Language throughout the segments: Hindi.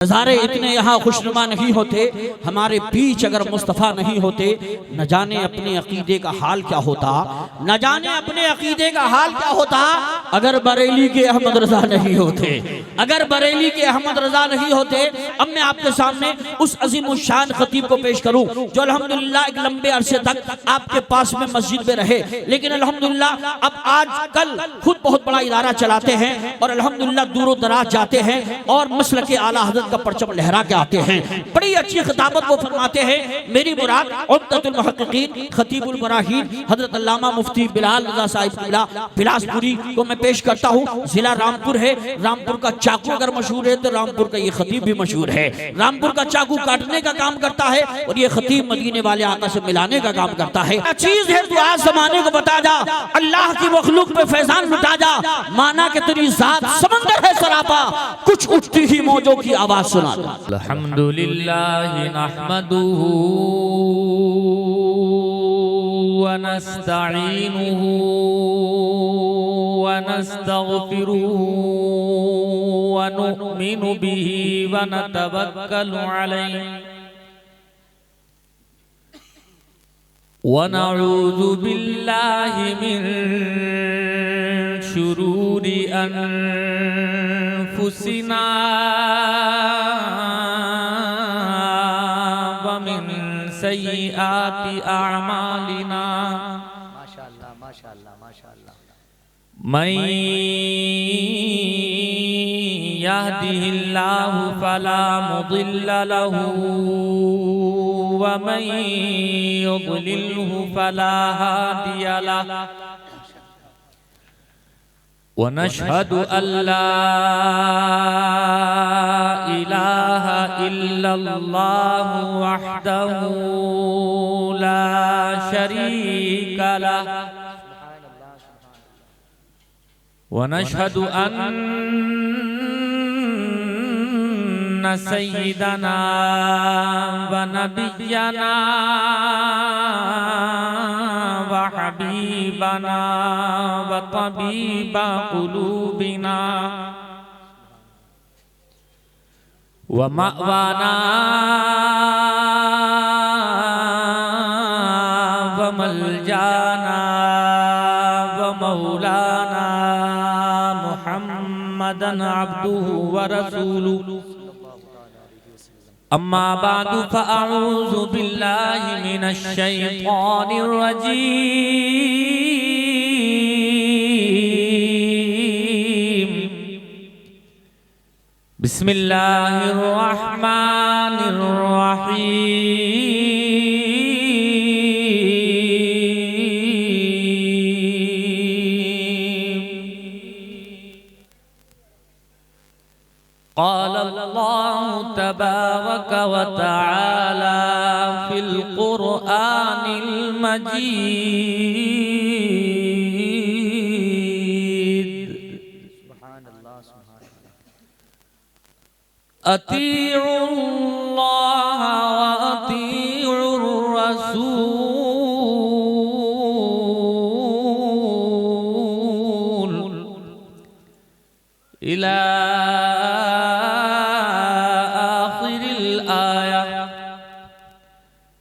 नज़ारे इतने यहाँ खुशनुमा नहीं होते, हमारे बीच अगर मुस्तफ़ा नहीं होते, न जाने अपने अकीदे का हाल क्या होता, न जाने अपने अकीदे का हाल क्या होता अगर बरेली के अहमद रजा नहीं होते, अगर बरेली के अहमद रजा नहीं होते। अब मैं आपके सामने उस अजीम शान खतीब को पेश करूं जो अल्हम्दुलिल्लाह एक लंबे अरसे तक आपके पास में मस्जिद में रहे, लेकिन अल्हम्दुलिल्लाह अब आज कल खुद बहुत बड़ा इदारा चलाते हैं और अल्हम्दुलिल्लाह दूरों दराज जाते हैं और मसल के आला हज़रत का परचम लहरा के आते हैं। बड़ी अच्छी खिताबत वो फरमाते हैं। मेरी मुराद उम्दतुल मुहक्किकीन खतीबुल बराहीन हजरत अल्लामा मुफ्ती बिलाल रज़ा साहिब बिलासपुरी को मैं पेश करता हूँ। जिला रामपुर है, रामपुर का चाकू अगर मशहूर है तो रामपुर का ये खतीब भी मशहूर है। रामपुर का चाकू काटने का काम करता है और ये खतीब मदीने वाले आका से मिलाने का काम करता है। चीज है तो आज जमाने को बता जा, अल्लाह की मखलूक पे फैजान लुटा जा, माना कि तेरी जात समंदर है सरापा, कुछ उठती ही मौजों की आवाज सुना दो। अल्हम्दुलिल्लाह नहमदुहु व नस्तईनुहु व नस्तगफिरुहु व नुमिनु बिही व नतवक्कलु अलैहि व नऊज़ु बिल्लाहि मिन शुरूरि अनफुसिना व मिन सय्यिआति अअमालिना। माशाअल्लाह माशाअल्लाह माशाअल्लाह। मैं यहदिहिल्लाहु फला मुदिल्ल लहु व मैं युद्लिलहु फला हादिय लहु व नशहदु अल्ला इलाहा इल्लल्लाहु वहदहु ला शरीका लहु व नशहदु अन्ना सय्यिदना व नबिय्यना व हबीबना व तबीबा कुलूबिना व मअवाना व मलजाना व मौलाना मुहम्मदन अब्दुहु व रसूलुहु। अम्मा बादु फ़अऊज़ु बिल्लाहि मिनश शैतानिर रजीम। बिस्मिल्लाहिर रहमानिर रहीम। क़ाल अल्लाहु तबारक व तआला फ़िल क़ुरआनिल मजीद। अतीउल्लाह व अतीउर रसूल इला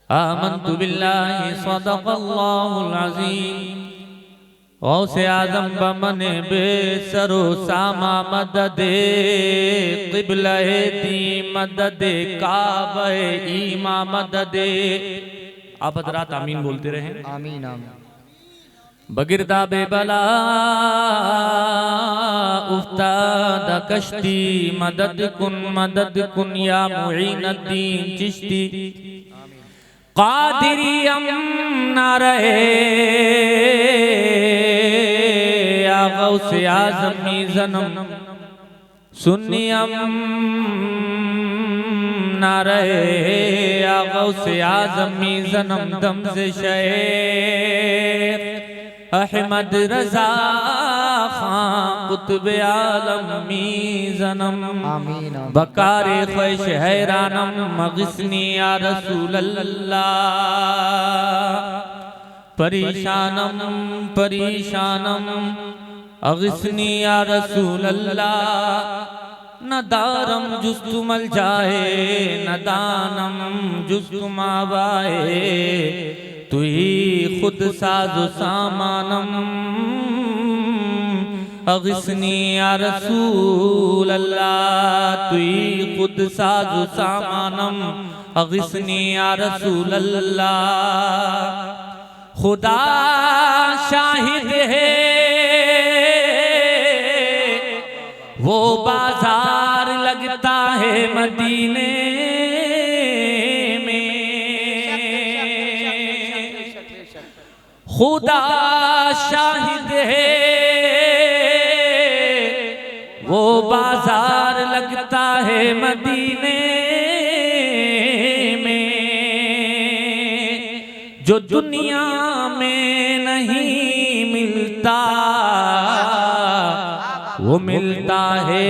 आमन्तु बिल्लाहि सदक़ल्लाहुल अज़ीम। गौसे आज़म बमने बेसरो सामा मददे क़िबले दी मददे काबे ईमा मददे। आप हज़रात आमीन बोलते रहें। आमीन आमीन। बगिरदा बेबला उफ्ताद कश्ती मदद कुन या मुईनुद्दीन चिश्ती। कादिरियम न रहे या गौसे आज़मी ज़नम, सुन्नियम न रहे या गौसे आज़मी ज़नम, दम से शेख अहमद रज़ा खां कुतुब आलमी ज़नम। आमीन। बकारे ख्वैश हैरानम मग़िस्नी या रसूल अल्लाह। परेशानम परेशानम अग़िस्नी या रसूल अल्लाह। न दारम जुस्तु मल जाए न दानम जुस्तु मावाए तू ही खुद साजो सामानम अगिस्नी या रसूल अल्लाह तू ही खुद साजो सामानम अगिस्नी या रसूल अल्लाह। खुदा शाहिद है वो बाजार लगता है मदीने में, खुदा शाहिद है वो बाजार लगता है मदीने में, जो दुनिया में नहीं मिलता वो मिलता है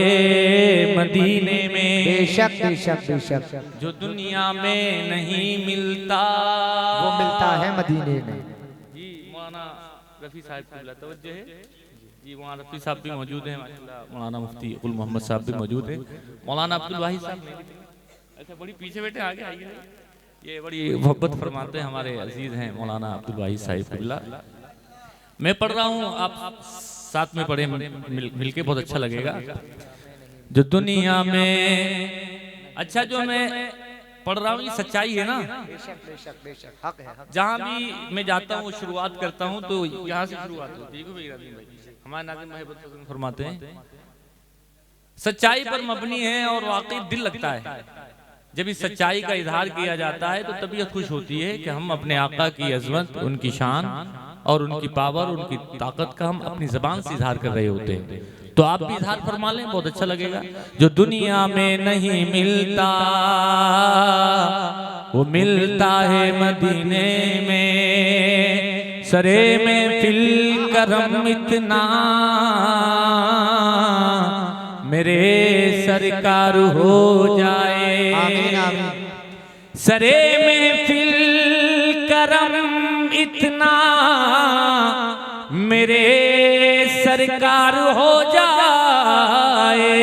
मदीने में। बेशक बेशक बेशक जो दुनिया में नहीं मिलता वो मिलता है मदीने में। जी मौलाना रफ़ी साहब की तवज्जो है जी, मौलाना रफ़ी साहब भी मौजूद हैं माशाल्लाह, मौलाना मुफ्ती गुल मोहम्मद साहब भी मौजूद हैं, मौलाना अब्दुल वाहिद साहब अच्छा बड़ी पीछे बैठे आगे आइए, ये बड़ी मोहब्बत फरमाते हैं हमारे अजीज हैं मौलाना अब्दुल वाहिद साहब। मैं पढ़ रहा हूँ आप साथ में पढ़े मिलके बहुत अच्छा लगेगा। जो दुनिया में अच्छा जो मैं पढ़ रहा हूँ ये सच्चाई है ना, बेशक बेशक बेशक हक है। जहाँ भी मैं जाता हूँ शुरुआत करता हूँ तो यहाँ से शुरुआत होती है। हमारे नाज़िम भाई फरमाते हैं सच्चाई पर मबनी है और वाकई दिल लगता है। जब इस सच्चाई का इजहार किया जाता है तो तबीयत खुश होती है कि हम अपने आका की अजमत, उनकी शान और उनकी पावर, उनकी ताकत का हम अपनी ज़बान से इजहार कर रहे होते हैं। तो आप भी इजहार फरमा लें, बहुत अच्छा लगेगा। जो दुनिया में नहीं मिलता वो मिलता है मदीने में, सरे में फिल करम इतना मेरे सरकार हो जाए। आमीन आमीन। सरे में फिल करम इतना मेरे सरकार हो जाए,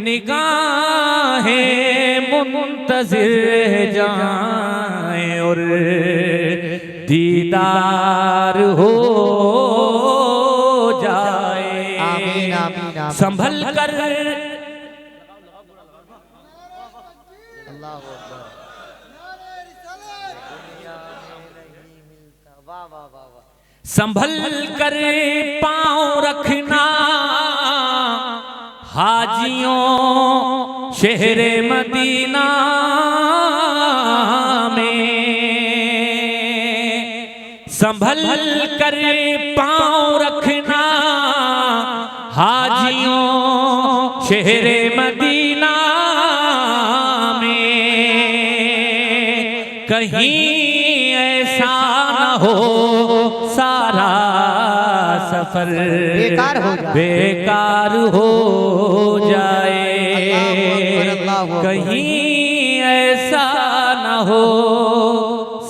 निगाहें मुंतज़िर जाए और दीदार हो जाए। आमीन आमीन आमीन। संभल कर अल्लाहु अकबर। वाह वाह वाह वाह। संभल कर पाँव रखना हाजियों शहरे मदीना में, संभल कर पाँव रखना हाजियों शहरे मदीना में, कहीं ऐसा न हो सारा सफर बेकार हो जाए, बेकार हो जाए। अल्लाहु अकबर। कहीं ऐसा न हो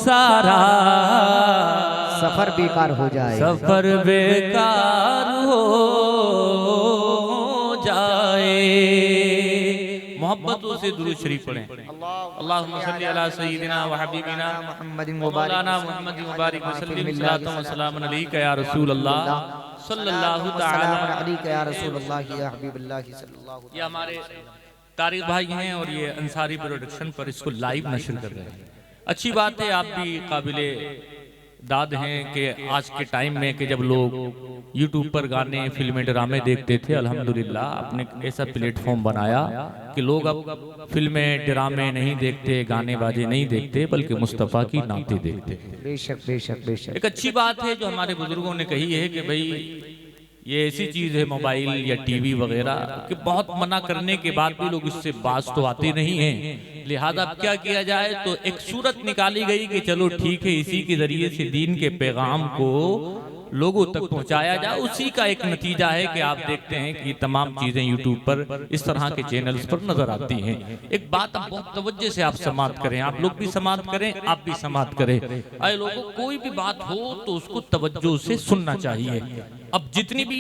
सारा सफर बेकार हो जाए, सफर बेकार हो जाए। मोहब्बतों से दुरूद शरीफ पढ़ें। अल्लाहुम्मा सल्ली अला सय्यिदिना व हबीबिना मुहम्मदिन मौलाना मुहम्मद मुबारक वसल्लम सल्लल्लाहु वसल्लम अलैका या रसूल अल्लाह सल्लल्लाहु तआला अलैका या रसूल अल्लाह या हबीबल्लाह सल्लल्लाहु। ये हमारे तारिक भाई हैं और ये अंसारी प्रोडक्शन पर इसको लाइव नशर कर रहे हैं। अच्छी बात है, आप भी काबिले दाद हैं कि आज के टाइम में कि जब लोग यूट्यूब पर गाने, फिल्में, ड्रामे देखते थे, अल्हम्दुलिल्लाह आपने ऐसा प्लेटफॉर्म बनाया कि लोग अब फिल्में, ड्रामे नहीं देखते, गाने बाजे नहीं देखते, बल्कि मुस्तफ़ा की नाते देखते। बेशक बेशक बेशक। एक अच्छी बात है जो हमारे बुजुर्गों ने कही है कि भाई ये ऐसी चीज़ है मोबाइल या टीवी वगैरह कि बहुत मना करने के बाद भी लोग इससे बाज तो आते नहीं हैं। लिहाजा अब क्या किया जाए, तो एक सूरत निकाली गई कि चलो ठीक है, इसी के जरिए से दीन के पैगाम को लोगों तक पहुंचाया जाए। उसी का एक नतीजा है कि आप देखते हैं कि तमाम चीज़ें यूट्यूब पर इस तरह के चैनल्स पर नजर आती हैं। एक बात आप बहुत तवज्जो से आप समात करें, आप लोग भी समात करें, आप भी समात करें। आए लोगों कोई भी बात हो तो उसको तवज्जो से सुनना चाहिए। अब जितनी भी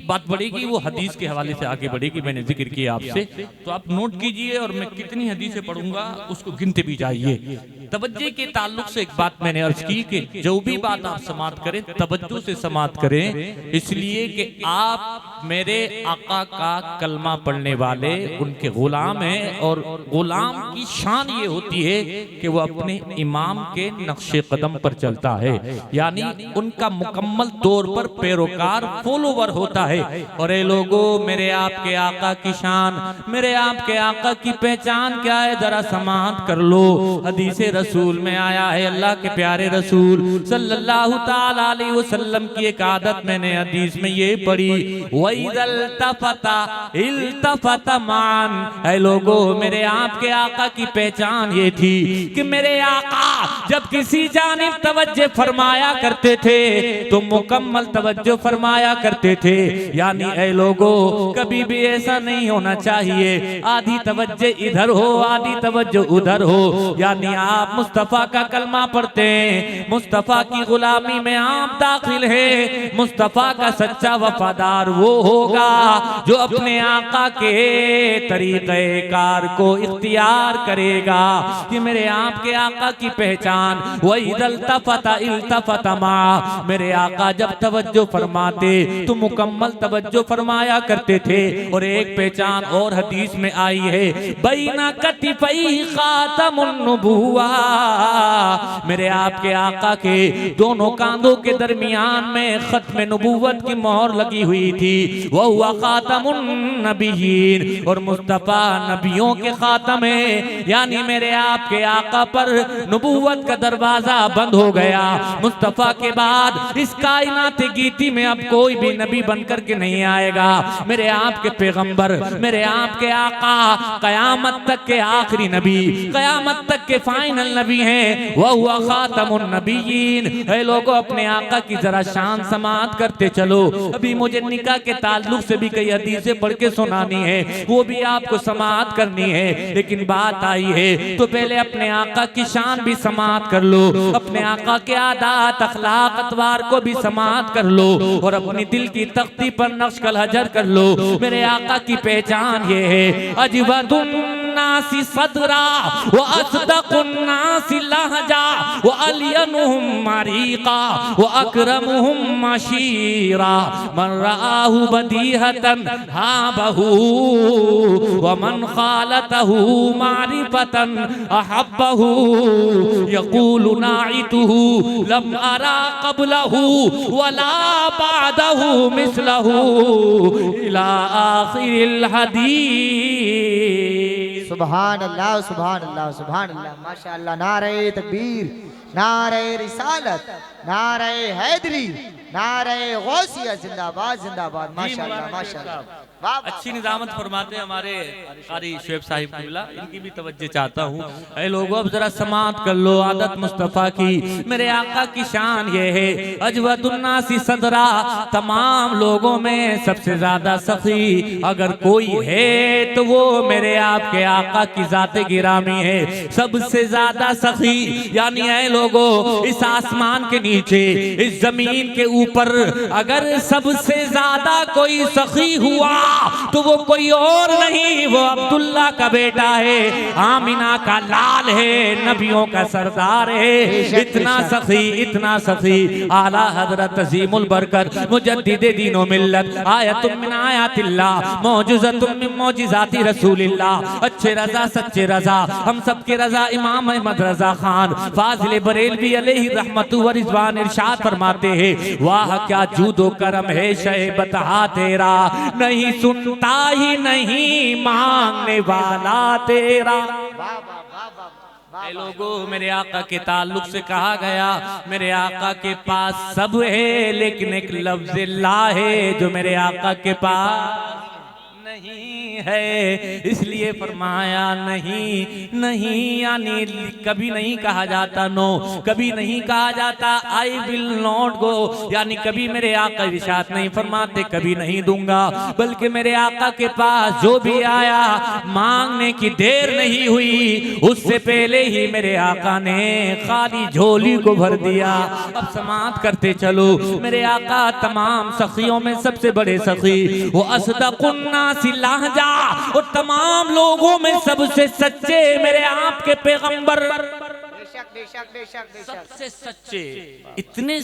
बात बढ़ेगी वो हदीस के हवाले से आगे बढ़ेगी, मैंने जिक्र किया आपसे, तो आप नोट कीजिए और मैं कितनी हदीसें पढ़ूंगा उसको गिनते भी जाइए। तवज्जो के ताल्लुक से एक बात मैंने अर्ज की कि जो भी बात आप समात करें तवज्जो से समात करें, इसलिए कि आप मेरे आका का कलमा पढ़ने वाले उनके गुलाम हैं, और गुलाम की शान ये होती है कि वो अपने इमाम के नक्शे कदम पर चलता है, यानी उनका मुकम्मल तौर पर पैरोकार फॉलोवर होता है। और ये लोगों, मेरे आपके आका की शान, मेरे आपके आका की पहचान क्या है, जरा समात कर लो। हदीस रसूल में आया है, अल्लाह के प्यारे रसूल सल्लल्लाहु ताला अलैहि वसल्लम की एक आदत मैंने हदीस में ये पढ़ी, वइज़ल तफता इल्तफत मान। ऐ लोगों, मेरे आपके आका की पहचान ये थी कि मेरे आका जब किसी जानिब तवज्जो फरमाया करते थे तो मुकम्मल तवज्जो फरमाया करते थे, यानी ऐ लोगों कभी भी ऐसा नहीं होना चाहिए आधी तवज्जो इधर हो आधी तवज्जो उधर हो। यानी आप मुस्तफा का कलमा पढ़ते हैं, मुस्तफा की गुलामी में आप दाखिल हैं। मुस्तफा का सच्चा वफादार वो होगा जो अपने आका के तरीक़े कार को इख्तियार करेगा कि मेरे आपके आका की पहचान वइज़ल तफता इल्तफत मा। मेरे आका जब तवज्जो फरमाते तो मुकम्मल तवज्जो फरमाया करते थे। और एक पहचान और हदीस में आई है, बैना कतिफई खातमुन नबुव्वा। मेरे आपके आका के दोनों कांधों के दरमियान में खत्म नबुव्वत की मोहर लगी हुई थी, वह हुआ खातमुन नबिय्यीन, और मुस्तफा नबियों के खातम है, यानी मेरे आपके आका पर नबुव्वत का दरवाजा बंद हो गया। मुस्तफा के बाद इस कायनात गीती में अब कोई भी नबी बनकर के नहीं आएगा। मेरे आपके पैगंबर, मेरे आपके आका कयामत तक के आखिरी नबी, कयामत तक के फाइनल नबी हैं, वह हुआ खातमुन नबिय्यीन। है लोगों, अपने आका की जरा शान समात करते चलो। अभी मुझे निकाह के ताल्लुक से भी कई हदीसें पढ़ के सुनानी है, वो भी आपको समात करनी है, लेकिन बात आई है तो पहले अपने आका की शान भी समात कर लो, अपने आका के आदात अखलाक अतवार को भी समात कर लो, और अपनी दिल की तख्ती पर नक्श कल हजर कर लो। मेरे आका की पहचान ये है, अजबदुन नासी सदरा व असदकुन नासी लहजा व अलियनुहुम मरीका व अकरमुहुम मशीरा। मन राहु बदीहतन हाबहु व मन खालतहु मारिफतन अहब्बहु। यक़ूलु नाइतुहु लम अरा क़ब्लहु वला बादहु मिस्लहु इला आखिरिल हदीस। सुभान अल्लाह सुभान अल्लाह सुभान अल्लाह, माशाअल्लाह। नारे तकबीर, नारे रिसालत, नारे हैदरी, नारे गौसिया, जिंदाबाद जिंदाबाद। माशाअल्लाह माशाअल्लाह, अच्छी निजामत फरमाते हैं हमारे कारी शुएब साहिब किबला, इनकी भी तवज्जो चाहता हूँ। ऐ लोगों, अब जरा समात कर लो आदत मुस्तफ़ा की। मेरे आका की शान ये है, अजवदुन नासी सदरा, तमाम लोगों में सबसे ज्यादा सखी अगर कोई है तो वो मेरे आपके आका की जाते गिरामी है, सबसे ज्यादा सखी। यानी ऐ लोगों, इस आसमान के नीचे, इस जमीन के ऊपर अगर सबसे ज्यादा कोई सखी हुआ तो वो कोई और नहीं, वो अब्दुल्ला का बेटा है, आमिना का लाल है, नबियों का सरदार है। इतना सखी आला हजरत अज़ीमुल बरकत मुजद्दिदे दीनो मिल्लत, आयतुम मिन आयातिल्लाह, मौजुज़तुम मिन मौजिज़ाति रसूलिल्लाह। अच्छे रजा सच्चे रजा, हम सबके रजा इमाम अहमद रजा खान फाजिल बरेलवी अलैहि रहमतु व रिज़वान इरशाद फरमाते हैं, वाह क्या जूदो करम है शह बता तेरा, नहीं सुनता ही नहीं मांगने वाला तेरा। लोगों, मेरे आका के ताल्लुक से कहा गया, मेरे आका के पास सब है लेकिन एक लफ्ज़ ला है जो मेरे आका के पास नहीं है, इसलिए फरमाया नहीं नहीं, यानी कभी नहीं कहा जाता नो, कभी नहीं कहा जाता आई विल नॉट गो, यानी कभी मेरे आका इरशाद नहीं फरमाते कभी नहीं दूंगा, बल्कि मेरे आका के पास जो भी आया मांगने की देर नहीं हुई, उससे पहले ही मेरे आका ने खाली झोली को भर दिया। अब समाप्त करते चलो, मेरे आका तमाम सखियों में सबसे बड़े सखी, वो असदकुन्नासी लहजा, और तमाम लोगों में सबसे सच्चे मेरे आपके पैगंबर, सबसे सच्चे, इतने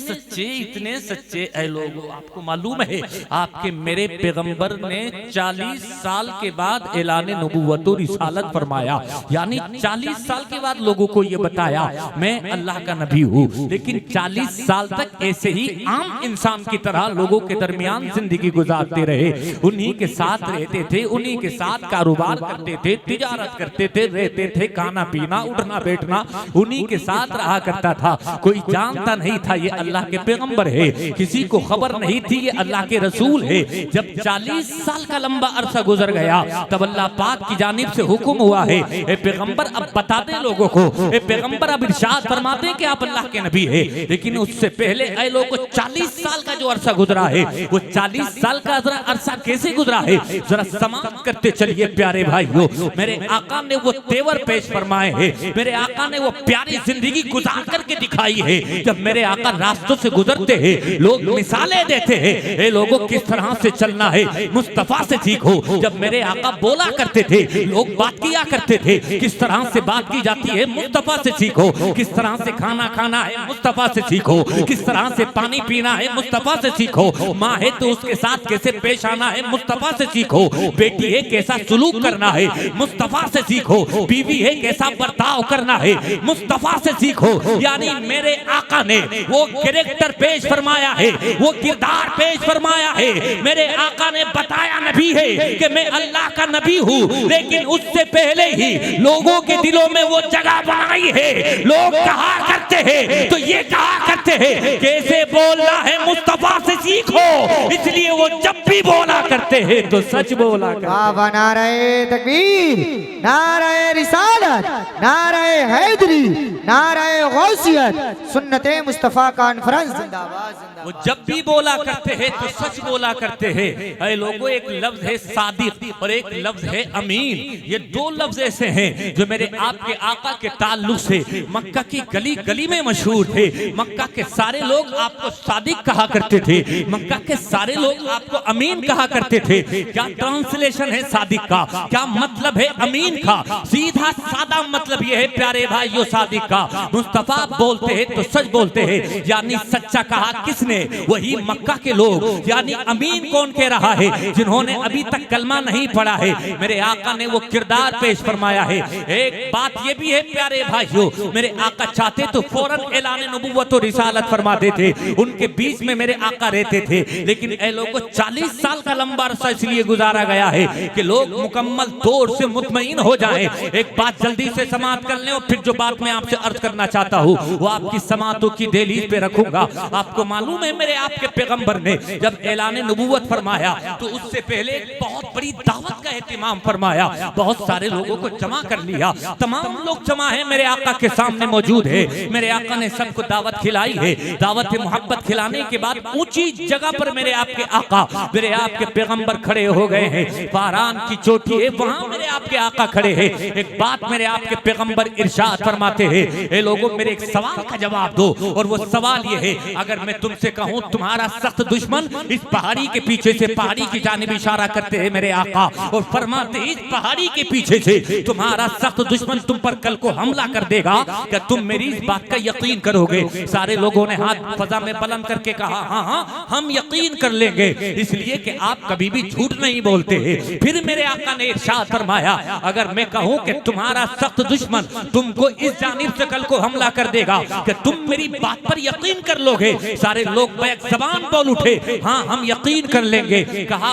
सच्चे ऐ लोगों, आपको मालूम है आपके मेरे पैगंबर ने 40 साल के बाद ऐलान नबुव्वत और रिसालत फरमाया, यानी 40 साल के बाद लोगों को ये बताया मैं अल्लाह का नबी हूँ, लेकिन 40 साल तक ऐसे ही आम इंसान की तरह लोगों के दरमियान जिंदगी गुजारते रहे, उन्हीं के साथ रहते थे, उन्हीं के साथ कारोबार करते थे, तिजारत करते थे, रहते थे, खाना पीना उठना बैठना उन्हीं के साथ रहा करता था। कोई जानता नहीं था ये अल्लाह के पैगंबर है, किसी को खबर नहीं थी ये अल्लाह के रसूल है। जब 40 साल का लंबा अरसा गुजर गया तब अल्लाह पाक की जानिब से हुक्म हुआ है, ए पैगंबर अब बता दे लोगों को, ए पैगंबर अब इरशाद फरमा दे कि आप अल्लाह के नबी है। लेकिन उससे पहले ऐ लोगों 40 साल का जो अरसा गुजरा है, वो 40 साल का अरसा कैसे गुजरा है जरा समाप्त करते चलिए प्यारे भाइयों। मेरे आका ने वो तेवर पेश फरमाए हैं, मेरे आका ने वो प्यारी जिंदगी गुजार करके दिखाई है। जब मेरे आका रास्तों से गुजरते हैं लोग मिसालें देते हैं, ए लोगों किस तरह से चलना है मुस्तफा से सीखो। जब मेरे आका बोला करते थे लोग बात किया करते थे, किस तरह से बात की जाती है मुस्तफा से सीखो। किस तरह से खाना खाना है मुस्तफा से सीखो, किस तरह से पानी पीना है मुस्तफा से सीखो। माँ है तो उसके साथ कैसे पेश आना है मुस्तफा से सीखो। बेटी है कैसा सुलूक करना है मुस्तफा से सीखो। बीवी है कैसा बर्ताव करना है मुस्तफा से सीखो। यानी मेरे आका ने वो कैरेक्टर पेश फरमाया है, वो किरदार पेश फरमाया है। मेरे आका ने बताया नबी है कि मैं अल्लाह का नबी हूँ, लेकिन उससे पहले ही लोगों के दिलों में वो जगह बनाई है। लोग कहा करते हैं तो ये कहा करते हैं कैसे बोलना है मुस्तफा से सीखो, इसलिए वो जब भी बोला करते हैं तो सच बोला करते हैं। नारे तकबीर, नारे रिसालत, नारे हैदरी, नारे गौसियत, सुन्नते मुस्तफा कॉन्फ्रेंस जिंदाबाद जिंदाबाद। वो जब भी बोला करते हैं तो सच बोला करते हैं। ऐ लोगों एक लफ्ज है सादिक और एक लफ्ज है अमीन। ये दो लफ्ज ऐसे हैं जो मेरे आपके आका के ताल्लुक से मक्का की गली गली में मशहूर थे। मक्का के सारे लोग आपको सादिक कहा करते थे, मक्का के सारे लोग आपको अमीन कहा करते थे। क्या ट्रांसलेशन है सादिक का, क्या मतलब है अमीन का? सीधा सादा मतलब ये है प्यारे भाइयों सादिक का, मुस्तफा बोलते हैं तो सच बोलते हैं। यानी सच्चा कहा किसने? वही मक्का के लोग। यानी अमीन कौन कह रहा है? जिन्होंने अभी तक कलमा नहीं पढ़ा है। मेरे आका ने वो किरदार पेश फरमाया है। एक बात ये भी है प्यारे भाइयों, मेरे आका चाहते तो फौरन ऐलान नबुव्वत और रिसालत फरमा देते, उनके बीच में मेरे आका रहते थे। लेकिन ऐ लोगों 40 साल का लंबा अरसा इसलिए गुजारा गया है कि लोग मुकम्मल तौर से मुतमईन हो जाएं। एक बात जल्दी से समाप्त कर लें और फिर जो बात मैं आपसे अर्ज करना चाहता हूँ वो आपकी समातों की दहलीज पे रखूंगा। आपको मालूम है मेरे आपके पैगंबर ने जब ऐलान नबुव्वत फरमाया तो उससे पहले एक बहुत बड़ी दावत का एहतिमाम फरमाया। बहुत सारे लोगों को जमा कर लिया, तमाम लोग जमा है मेरे आका के सामने मौजूद है। मेरे आका ने सबको दावत खिलाई है। दावत मोहब्बत खिलाने के बाद ऊंची जगह पर मेरे आपके आका, मेरे आपके पैगंबर खड़े हो गए हैं। फारान की चोटी है, वहां मेरे आपके आका खड़े हैं। एक बात मेरे आपके पैगंबर इरशाद फरमाते हैं, ए लोगों मेरे एक सवाल का जवाब दो। और वो सवाल ये है, अगर मैं तुमसे कहूं तुम्हारा सख्त दुश्मन इस पहाड़ी के पीछे से, पहाड़ी की जानिब इशारा करते हैं मेरे आका और फरमाते हैं इस पहाड़ी के पीछे से तुम्हारा सख्त दुश्मन तुम पर कल को हमला कर देगा, क्या तुम मेरी इस बात का यकीन करोगे? सारे लोगों ने हाथ फजा में बुलंद करके कहा हाँ हाँ हम यकीन कर लेंगे, इसलिए कि आप कभी भी झूठ नहीं बोलते। फिर मेरे आका ने इरशाद फरमाया, अगर मैं कहूं कि तुम्हारा सख्त दुश्मन तुमको इस जानिब से कल को हमला कर देगा कि तुम मेरी बात पर यकीन कर लोगे। सारे लोग बैक ज़बान बोल उठे, हाँ हम यकीन कर लेंगे। कहा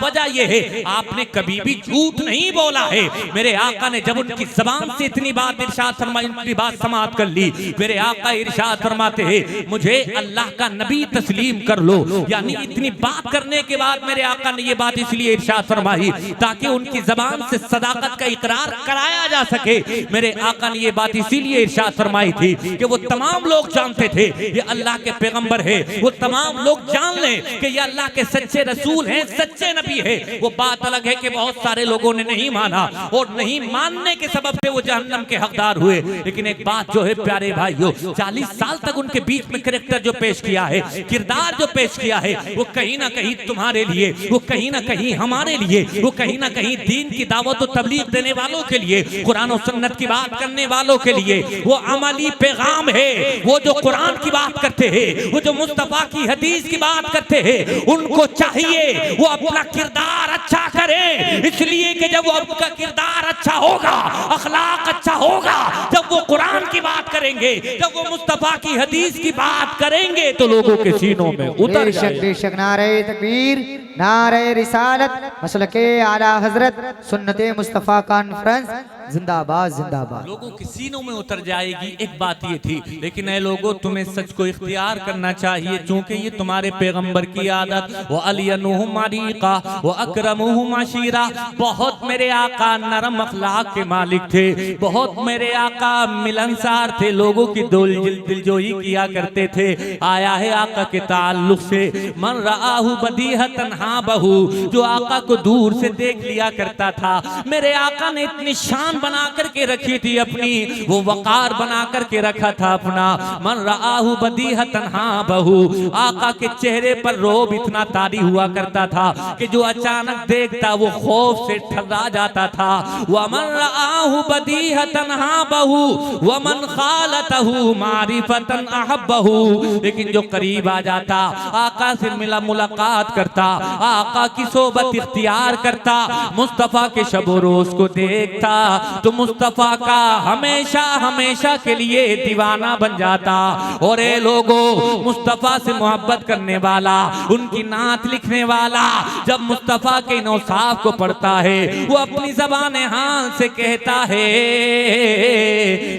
वजह ये है आपने कभी भी झूठ नहीं बोला है। मेरे आका ने जब उनकी ज़बान से इतनी बात इरशाद फरमाई, इतनी बात समाप्त कर ली, मेरे आका इरशाद फरमाते हैं मुझे अल्लाह का नबी तस्लीम कर लो। यानी इतनी बात करने के बाद मेरे आका ने ये बात इसलिए इरशाद फरमाई ताकि उनकी ज़बान से सदाकत का इकरार कराया जा सके। मेरे आका ने ये बात इसीलिए इरशाद फरमाई थी कि वो तमाम लोग जानते थे ये अल्लाह के पैगंबर है, वो तमाम लोग जान लें कि ये अल्लाह के सच्चे रसूल हैं, सच्चे नबी है। वो बात अलग है कि बहुत सारे लोगों ने नहीं माना और नहीं मानने के सबब से वो जहन्नम के हकदार हुए। लेकिन एक बात जो है प्यारे भाइयों, 40 साल तक उनके बीच में कैरेक्टर जो पेश किया है, किरदार जो पेश किया है, वो कहीं ना कहीं तुम्हारे लिए, वो कहीं ना कहीं हमारे लिए, वो कहीं ना कहीं दीन की दावत और तबलीग देने वालों के लिए, कुरान और सुन्नत की बात करने वालों के लिए वो अमली पैगाम है। वो जो कुरान की बात करते हैं, वो जो मुस्तफा की हदीस की बात करते हैं, उनको चाहिए वो अपना किरदार अच्छा करे, इसलिए कि जब वो आपका किरदार अच्छा होगा, अखलाक अच्छा होगा, जब वो कुरान की बात करेंगे, जब वो मुस्तफा की हदीस की बात करेंगे तो लोगों के सीनों में उतर जाएगा। बेशक नारे तकबीर, नारे रिसालत, मसलके आला हजरत, सुन्नते मुस्तफा कॉन्फ्रेंस जिंदाबाद जिंदाबाद। लोगों के सीनों में उतर जाएगी। एक बात ये थी, लेकिन ऐ लोगों तुम्हें सच को इख्तियार करना चाहिए, चूंकि ये तुम्हारे पैगंबर की आदत। वो अलियनुहुम अरीका व अकरमुहुम अशीरा। बहुत मेरे आका नरम अखलाक के मालिक थे, बहुत मेरे आका मिलनसार थे, लोगों की दिलजोई किया करते थे। आया है आका के ताल्लुक से मन रआहु बदीहतन हा बहू, जो आका को दूर से देख लिया करता था। मेरे आका ने इतनी शान बना करके रखी थी अपनी, वो वकार बना करके रखा था अपना। मन रआहु बदीहतन हा बहू, आका के चेहरे पर रोब इतना तारी हुआ करता था कि जो अचानक देखता वो खौफ से ठर्रा जाता था। वमन रआहु बदीहतन हा बहू वमन खालतहु मारिफतन अहब्बहु। लेकिन जो करीब आ जाता, आका से मिला मुलाकात करता, आका की सोबत इख्तियार करता, मुस्तफा के शबो रोज को देखता, तो मुस्तफा का हमेशा हमेशा के लिए दीवाना बन जाता। और ए लोगों, मुस्तफा से मोहब्बत करने वाला, उनकी नात लिखने वाला, जब मुस्तफा के नौसाफ को पढ़ता है, वो अपनी ज़बान हाल से कहता है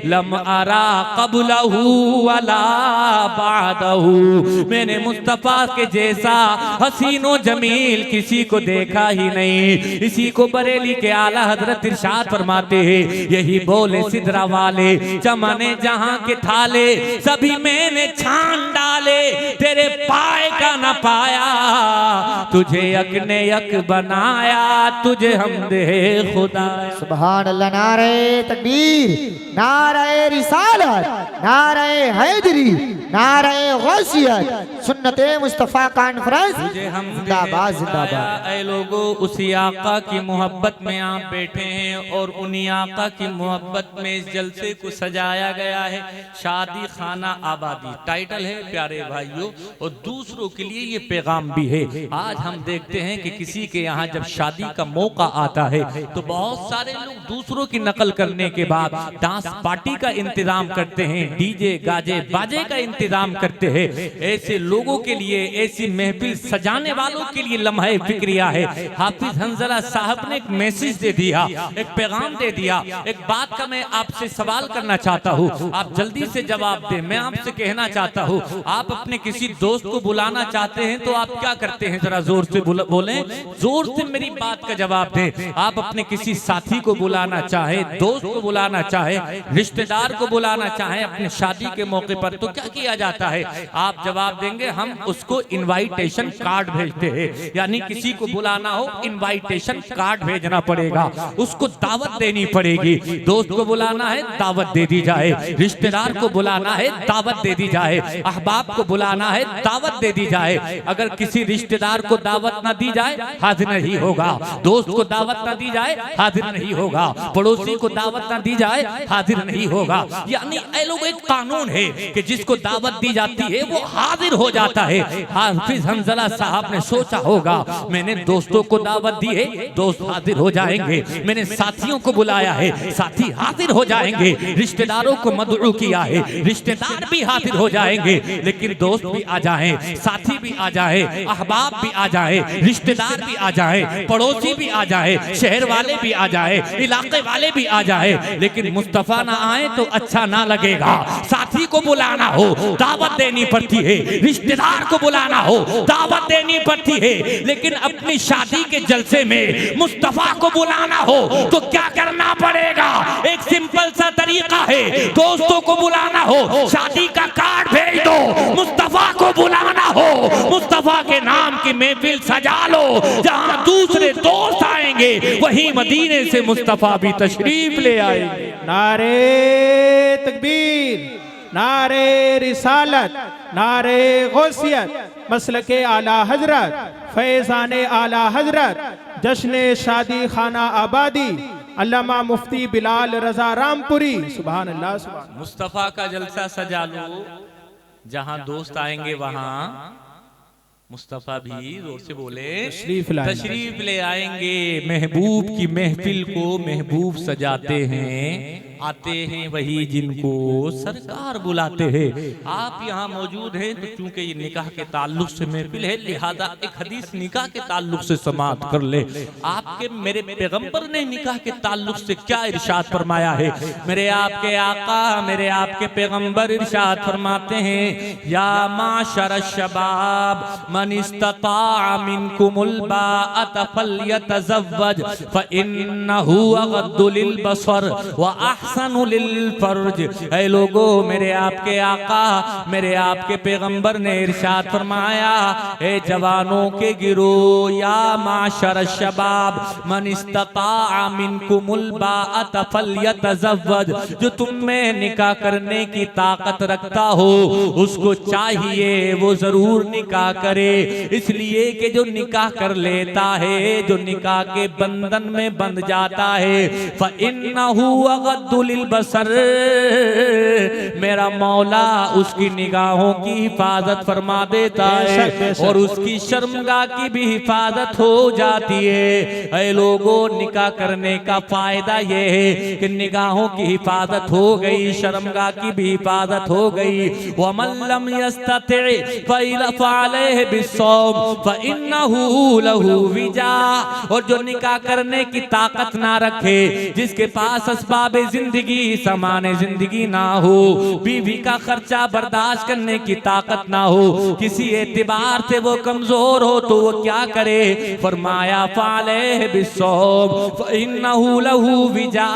लम अरा कबलहू वला बादहू। मैंने मुस्तफा के जैसा हसीनो जमील किसी को देखा ही नहीं। इसी को बरेली के आला हजरत इरशाद फरमाते हैं, यही बोले सिदरा वाले, चमने जहां के थाले सभी मैंने छान डाले, तेरे पाए का न पाया, तुझे यक ने यक बनाया, तुझे हमदे खुदा। सुभान अल्लाह। नारे तकबीर, नारे रिसालत, नारे हैदरी, नारे गौसियत, सुन्नते मुस्तफा कॉन्फ्रेंस जिंदाबाद जिंदाबाद। ऐ लोगों, उसी आका की मोहब्बत में आप बैठे हैं और उन्हीं आका की मोहब्बत में इस जलसे को सजाया गया है। शादी खाना आबादी टाइटल है प्यारे भाइयों, और दूसरों के लिए ये पैगाम भी है। आज हम देखते हैं कि किसी के यहाँ जब शादी का मौका आता है तो बहुत सारे लोग दूसरों की नकल करने के बाद डांस पार्टी का इंतजाम करते हैं, डीजे गाजे बाजे का इंतजाम करते हैं। ऐसे लोगों के लिए, ऐसी महफिल सजाने वालों के लिए लम्हे फिक्रिया है। हाफिज हंजला साहब ने एक मैसेज दे दिया, एक पैगाम दे दिया। एक बात का मैं आपसे सवाल करना चाहता हूँ, आप जल्दी से जवाब दें। मैं आपसे कहना चाहता हूँ, आप अपने किसी दोस्त को बुलाना चाहते हैं तो आप क्या करते हैं? जरा जोर से बोलें, जोर से मेरी बात का जवाब दें। आप अपने किसी साथी को बुलाना चाहे, दोस्त को बुलाना चाहे, रिश्तेदार को बुलाना चाहे अपने शादी के मौके पर, तो क्या किया जाता है? आप जवाब देंगे, हम उसको इनवाइटेशन कार्ड भेजते हैं। यानी किसी को बुलाना हो, इनवाइटेशन कार्ड भेजना पड़ेगा, उसको दावत देनी पड़ेगी। दोस्त को बुलाना है, दावत दे दी जाए। रिश्तेदार को बुलाना है, दावत दे दी जाए। अहबाब को बुलाना है, दावत दे दी जाए। अगर किसी रिश्तेदार को दावत ना दी जाए, हाजिर नहीं होगा। दोस्त को दावत ना दी जाए, हाजिर नहीं होगा। पड़ोसी को दावत ना दी जाए, हाजिर नहीं होगा। यानी ये लोग एक कानून है कि जिसको दावत दी जाती है वो हाजिर हो जाता है। हाफिज हंजला साहब ने सोचा होगा मैंने दोस्तों को दावत दी है, दोस्त हाजिर हो जाएंगे, मैंने साथियों को बुलाया है, साथी हाजिर हो जाएंगे, रिश्तेदारों को मदऊ किया है, रिश्तेदार भी हाजिर हो जाएंगे, लेकिन दोस्त भी आ जाएं, साथी भी आ जाए, अहबाब भी आ जाए, रिश्तेदार भी आ जाए, पड़ोसी भी आ जाए, शहर वाले भी आ जाए, इलाके वाले भी आ जाए, लेकिन मुस्तफा ना आए तो अच्छा ना लगेगा। साथी को बुलाना हो दावत देनी पड़ती है, रिश्तेदार को बुलाना हो दावत देनी पड़ती है, लेकिन अपनी शादी के जलसे में मुस्तफा को बुलाना हो तो क्या करना पड़ेगा? एक सिंपल सा तरीका है, दोस्तों को बुलाना हो शादी का कार्ड भेज दो, मुस्तफा को बुलाना हो मुस्तफा के नाम की महफिल सजा लो, जहां दूसरे दोस्त आएंगे वहीं मदीने से मुस्तफा भी तशरीफ ले आएंगे। नारे तकबीर, नारे रिसालत, नारे गौसियत, मसलके आला हजरत, फैज़ाने आला हजरत, जश्न शादी खाना आबादी, अल्लामा मुफ्ती बिलाल रजा रामपुरी। सुभान अल्लाह, सुभान। मुस्तफा का जलसा सजा लो, जहां दोस्त आएंगे वहां मुस्तफा भी जोर से बोले तशरीफ ले आएंगे। महबूब की महफिल को महबूब सजाते हैं, आते हैं वही जिनको सरकार बुलाते हैं। आप यहाँ मौजूद हैं तो चूंकि ये निकाह के ताल्लुक से महफिल है, लिहाजा एक हदीस निकाह के ताल्लुक से समाअत कर ले। आपके मेरे पैगंबर ने निकाह के ताल्लुक से क्या इरशाद फरमाया है? मेरे आपके आका, मेरे आपके पैगंबर इरशाद फरमाते हैं, या माशर शबाब मन इस्तता मिनकुमुल बाअत फल्यतज़व्वज फइन्नहु अग़द्दु लिलबसर व अहसनु लिलफर्ज। ऐ लोगो, मेरे आपके आका, मेरे आपके पैगंबर ने इरशाद फरमाया, ए जवानों के गिरोह, या माशर शबाब मन इस्तता मिनकुमुल बाअत फल्यतज़व्वज, जो तुम में निकाह करने की ताकत रखता हो उसको चाहिए वो जरूर निकाह करे, इसलिए कि जो निकाह कर लेता है, जो निकाह के बंधन में बंध जाता है, फ़इन्नहु अग़द्दु लिलबसर, मेरा मौला उसकी निगाहों की हिफाजत फरमा देता है और उसकी शर्मगाह की भी हिफाजत हो जाती है। ऐ लोगों, निकाह करने का फायदा ये है कि निगाहों की हिफाजत हो गई, शर्मगाह की भी हिफाजत हो गई। वमन लम यस्तति फ़अलैहि बिस्सौम फ़इन्नहु लहू विजा, और जो निकाह करने की ताकत ना रखे, जिसके पास असबाबे जिंदगी, सामाने जिंदगी ना हो, बीवी का खर्चा बर्दाश्त करने की ताकत ना हो, किसी एतबार से वो कमजोर हो, तो वो क्या करे? फरमाया फ़अलैहि बिस्सौम फ़इन्नहु लहू विजा,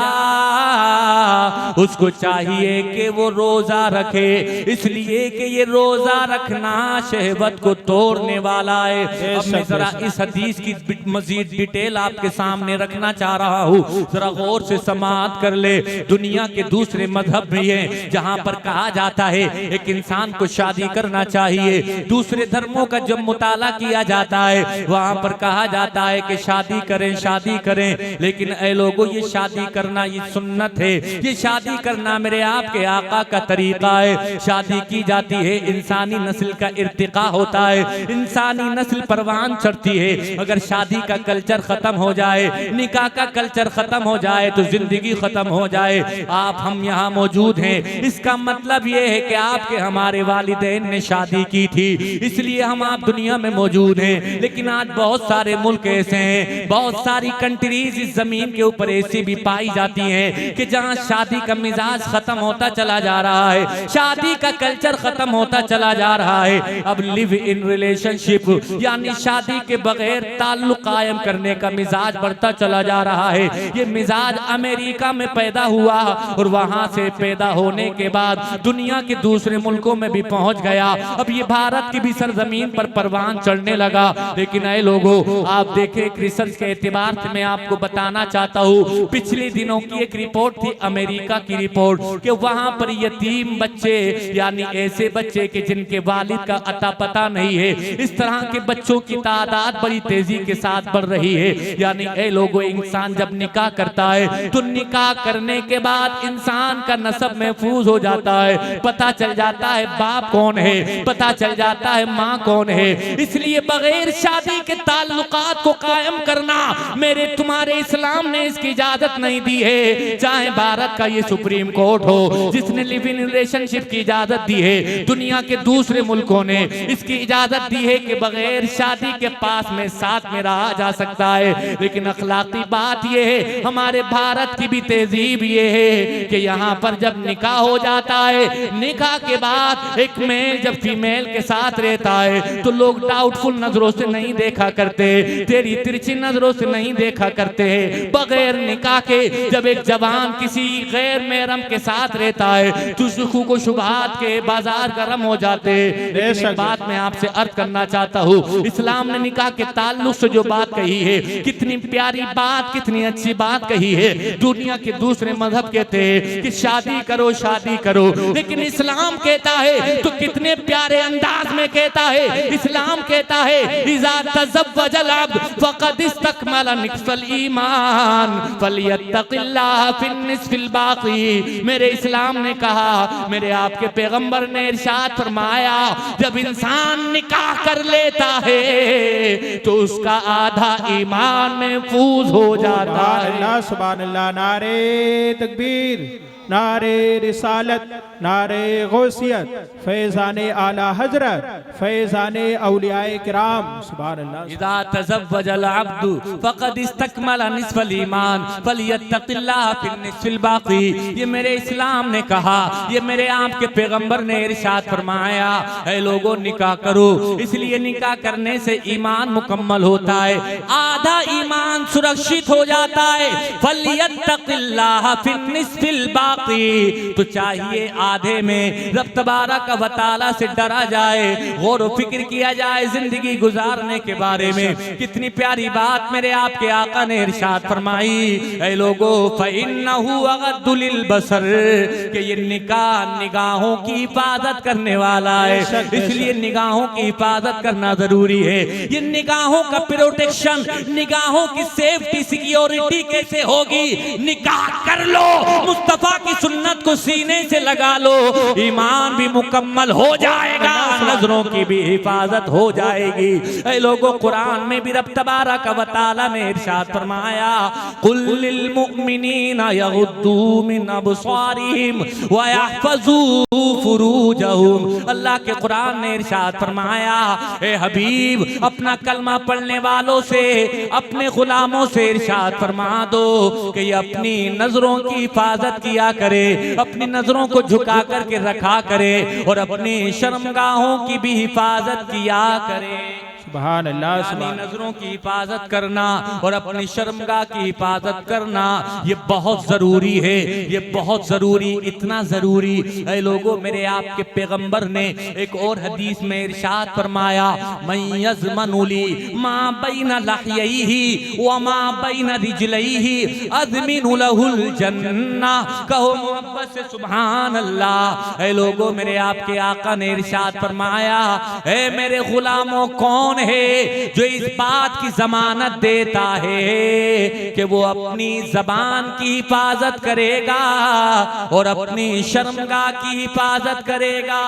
उसको चाहिए कि वो रोजा रखे, इसलिए कि ये रोजा रखना शहवत को तोड़ने वाला है। अब मैं जरा इस हदीस की मजीद डिटेल आपके सामने रखना चाह रहा हूँ, जरा गौर से समाअत कर ले। दुनिया के दूसरे मजहब भी हैं जहाँ पर कहा जाता है एक इंसान को शादी करना चाहिए, दूसरे धर्मों का जब मुताला किया जाता है वहाँ पर कहा जाता है कि शादी करें, शादी करें, लेकिन ऐ लोगों, ये शादी करना ये सुन्नत है, ये शादी करना मेरे आपके आका का तरीका है। शादी की जाती है, इंसानी नस्ल का इर्तिका होता है, इंसानी नस्ल परवान चढ़ती है। अगर शादी का कल्चर खत्म हो जाए, निकाह का कल्चर खत्म हो जाए तो जिंदगी खत्म हो जाए। आप हम यहाँ मौजूद हैं, इसका मतलब ये है कि आपके हमारे वालिदैन ने शादी की थी, इसलिए हम आप दुनिया में मौजूद हैं। लेकिन आज बहुत सारे मुल्क ऐसे हैं, बहुत सारी कंट्रीज इस जमीन के ऊपर ऐसी भी पाई जाती हैं कि जहाँ शादी का मिजाज खत्म होता चला जा रहा है, शादी का कल्चर खत्म होता चला जा रहा है। अब लिव इन रिलेशनशिप यानी शादी के बगैर ताल्लुक कायम करने का मिजाज बढ़ता चला जा रहा है। ये मिजाज अमेरिका में पैदा हुआ और वहां से पैदा होने के बाद दुनिया के दूसरे मुल्कों में भी पहुंच गया। अब ये भारत की भी सरजमीन पर परवान चढ़ने लगा। लेकिन ऐ लोगों, आप देखें, रिसर्च के एतबार से मैं आपको बताना चाहता हूँ, पिछले दिनों की एक रिपोर्ट थी अमेरिका अमेरिका की रिपोर्ट कि वहां पर यतीम बच्चे यानी ऐसे बच्चे कि जिनके वालिद का अता पता नहीं है, इस तरह के बच्चों की तादाद बड़ी तेजी के साथ बढ़ रही है। यानी ए लोगों, इंसान जब निकाह करता है तो निकाह करने के बाद इंसान का नसब महफूज हो जाता है, पता चल जाता है बाप कौन है, पता चल जाता है माँ कौन है। इसलिए बगैर शादी के ताल्लुकात को कायम करना मेरे तुम्हारे इस्लाम ने इसकी इजाजत नहीं दी है। चाहे भारत का ये सुप्रीम कोर्ट हो जिसने लिव इन रिलेशनशिप की इजाजत दी है, दुनिया के दूसरे मुल्कों ने इसकी इजाजत दी है कि बगैर शादी के पास में साथ में रहा जा सकता है। लेकिन अखलाकी बात यह है, हमारे भारत की भी तहजीब ये है कि यहाँ पर जब निकाह हो जाता है, निकाह के बाद एक मेल जब फीमेल के साथ रहता है तो लोग डाउटफुल नजरों से नहीं देखा करते, तेरी तिरछी नजरों से नहीं देखा करते। बगैर निकाह के जब एक जवान किसी गैर महरम के साथ रहता है तो सुखू को शुबहात के बाजार गर्म हो जाते। लेकिन एक बात मैं आपसे अर्ज करना चाहता हूँ, इस्लाम ने निकाह के ताल्लुक से जो बात कही है, कितनी प्यारी बात, कितनी अच्छी बात कही है। दुनिया के दूसरे मजहब कहते हैं कि शादी करो शादी करो, लेकिन इस्लाम कहता है तो कितने प्यारे अंदाज में कहता है। इस्लाम कहता है इज़ा तज़व्वजल अब्द फ़क़द इस्तकमल निस्फ़ल ईमान फ़लियत्तक़िल्लाह फ़िन्निस्फ़िल बाक़ी। मेरे इस्लाम ने कहा, मेरे आपके पैगंबर ने इरशाद फरमाया, जब इंसान निकाह कर लेता है तो उसका आधा ईमान महफूज हो जाता है। सुभान अल्लाह। नारे तकबीर, नारे रिसालत, नारे गौसियत, फैज़ाने आला हजरत, फैज़ाने औलियाए किराम। सुभान अल्लाह। इज़ा तज़व्वजल अब्दु फ़क़द इस्तकमल निस्फ़ल ईमान फ़लियत्तक़िल्लाह फ़िन्निस्फ़िल बाक़ी। ये मेरे इस्लाम ने कहा, ये मेरे आपके पैगंबर ने इरशाद फरमाया, ऐ लोगों निकाह करो, इसलिए निकाह करने से ईमान मुकम्मल होता है, आधा ईमान सुरक्षित हो जाता है। फ़लियत्तक़िल्लाह फ़िन्निस्फ़िल बाक़ी। तो चाहिए आधे में रब तबारक व तआला से डरा जाए, गौर व फिक्र किया जाए जिंदगी गुजारने के बारे में। कितनी प्यारी बात मेरे आपके आका ने इरशाद फरमाई, ऐ लोगों फ़इन्नहु अग़द्दु लिलबसर, कि ये निकाह निगाहों की हिफाजत करने वाला है, इसलिए निगाहों की हिफाजत करना जरूरी है। ये निगाहों का प्रोटेक्शन, निगाहों की सेफ्टी सिक्योरिटी कैसे होगी? निकाह कर लो, मुस्तफा की सुन्नत को सीने से लगा लो, ईमान भी मुकम्मल हो जाएगा, नजरों की भी हिफाजत हो जाएगी। ऐ लोगों, कुरान में भी रब तबारक व तआला ने इरशाद फरमाया, कुल लिल मुमिनीना यग़ुद्दू मिन अब्सारिहिम व यहफ़ज़ू फुरूजहुम। अल्लाह के कुरान ने इरशाद फरमाया, ए हबीब, अपना कलमा पढ़ने वालों से, अपने गुलामों से इरशाद फरमा दो कि ये अपनी नजरों की हिफाजत किया करे, अपनी नजरों को झुका करके रखा करे और अपनी शर्मगाहों की भी हिफाजत किया करे। सुभान अल्लाह। यानी नजरों की हिफाजत करना और अपनी शर्मगाह की हिफाजत करना ये बहुत जरूरी है, ये बहुत जरूरी, इतना जरूरी। ऐ लोगों, मेरे आपके पैगंबर ने एक और हदीस में इरशाद फरमाया, मन यज़मनु ली मा बैना लहयैहि व मा बैना रिजलैहि अज़मिनु लहुल जन्ना। कहो मोहब्बत से सुभान अल्लाह। ऐ लोगों, मेरे आपके आका ने इरशाद फरमाया, ऐ मेरे गुलामों, कौन है जो इस बात की जमानत देता है कि वो अपनी जबान की हिफाजत करेगा और अपनी शर्मगाह की हिफाजत करेगा?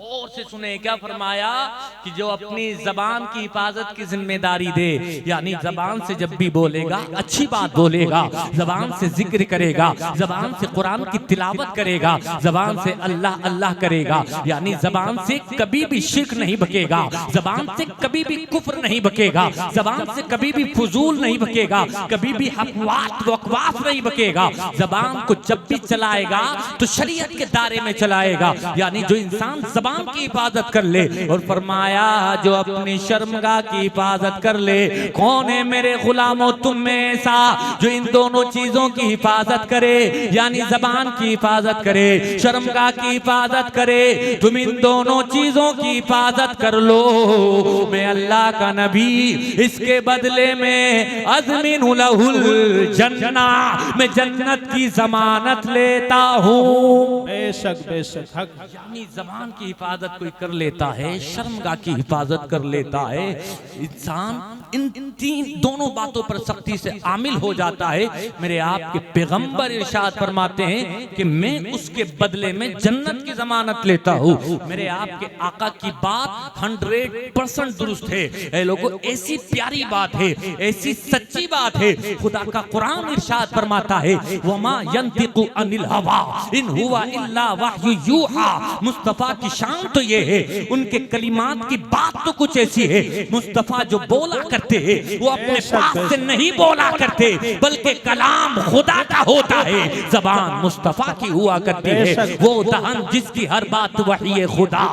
और से सुने क्या फरमाया कि जो अपनी जबान की हिफाजत की जिम्मेदारी दे, यानी जबान से जब भी बोलेगा अच्छी बात बोलेगा, जबान से जिक्र करेगा, जबान से कुरान की तिलावत करेगा, जबान से अल्लाह अल्लाह करेगा, यानी जबान से कभी भी शिर्क नहीं बकेगा, जबान से कभी भी कुफ्र नहीं बकेगा, जबान से कभी भी फजूल नहीं बकेगा, कभी भी बकवास नहीं बकेगा। जबान को जब भी चलाएगा तो शरीयत के दायरे में चलाएगा। यानी जो इंसान जबान जबान की हिफाजत कर ले। और फरमाया जो अपनी शर्मगाह की हिफाजत कर ले। कौन है मेरे गुलामों तुम में ऐसा जो इन दोनों चीजों की हिफाजत करे, यानी जबान की हिफाजत करे, शर्मगाह की हिफाजत करे। तुम इन दोनों चीजों की हिफाजत कर लो, मैं अल्लाह का नबी इसके बदले में अज़मिन लहुल जन्ना, मैं जन्नत की जमानत लेता हूँ। बेशक बेशक हक। यानी जबान की हिफाजत कोई कर लेता है, शर्मगाह की हिफाजत कर लेता है, इंसान इन तीन दोनों बातों पर सख्ती से आमिल हो जाता है। मेरे आपके पैगंबर इरशाद फरमाते हैं कि मैं उसके बदले में जन्नत की जमानत लेता हूँ। मेरे आपके आका की बात 100% दुरुस्त है। ऐ लोगों, ऐसी प्यारी बात है, ऐसी सच्ची बात है। खुदा का कुरान इरशाद फरमाता है वमा यंतिकु अनिल हवा इन हुवा इल्ला वह्यु यूहा। मुस्तफा की शान तो ये है, उनके कलिमात की बात तो कुछ ऐसी है, मुस्तफा जो बोला करते हैं वो अपने पास से नहीं बोला करते, बल्कि कलाम खुदा का होता है। जबान मुस्तफा की हुआ करती है, वो दहन जिसकी हर बात वही है खुदा।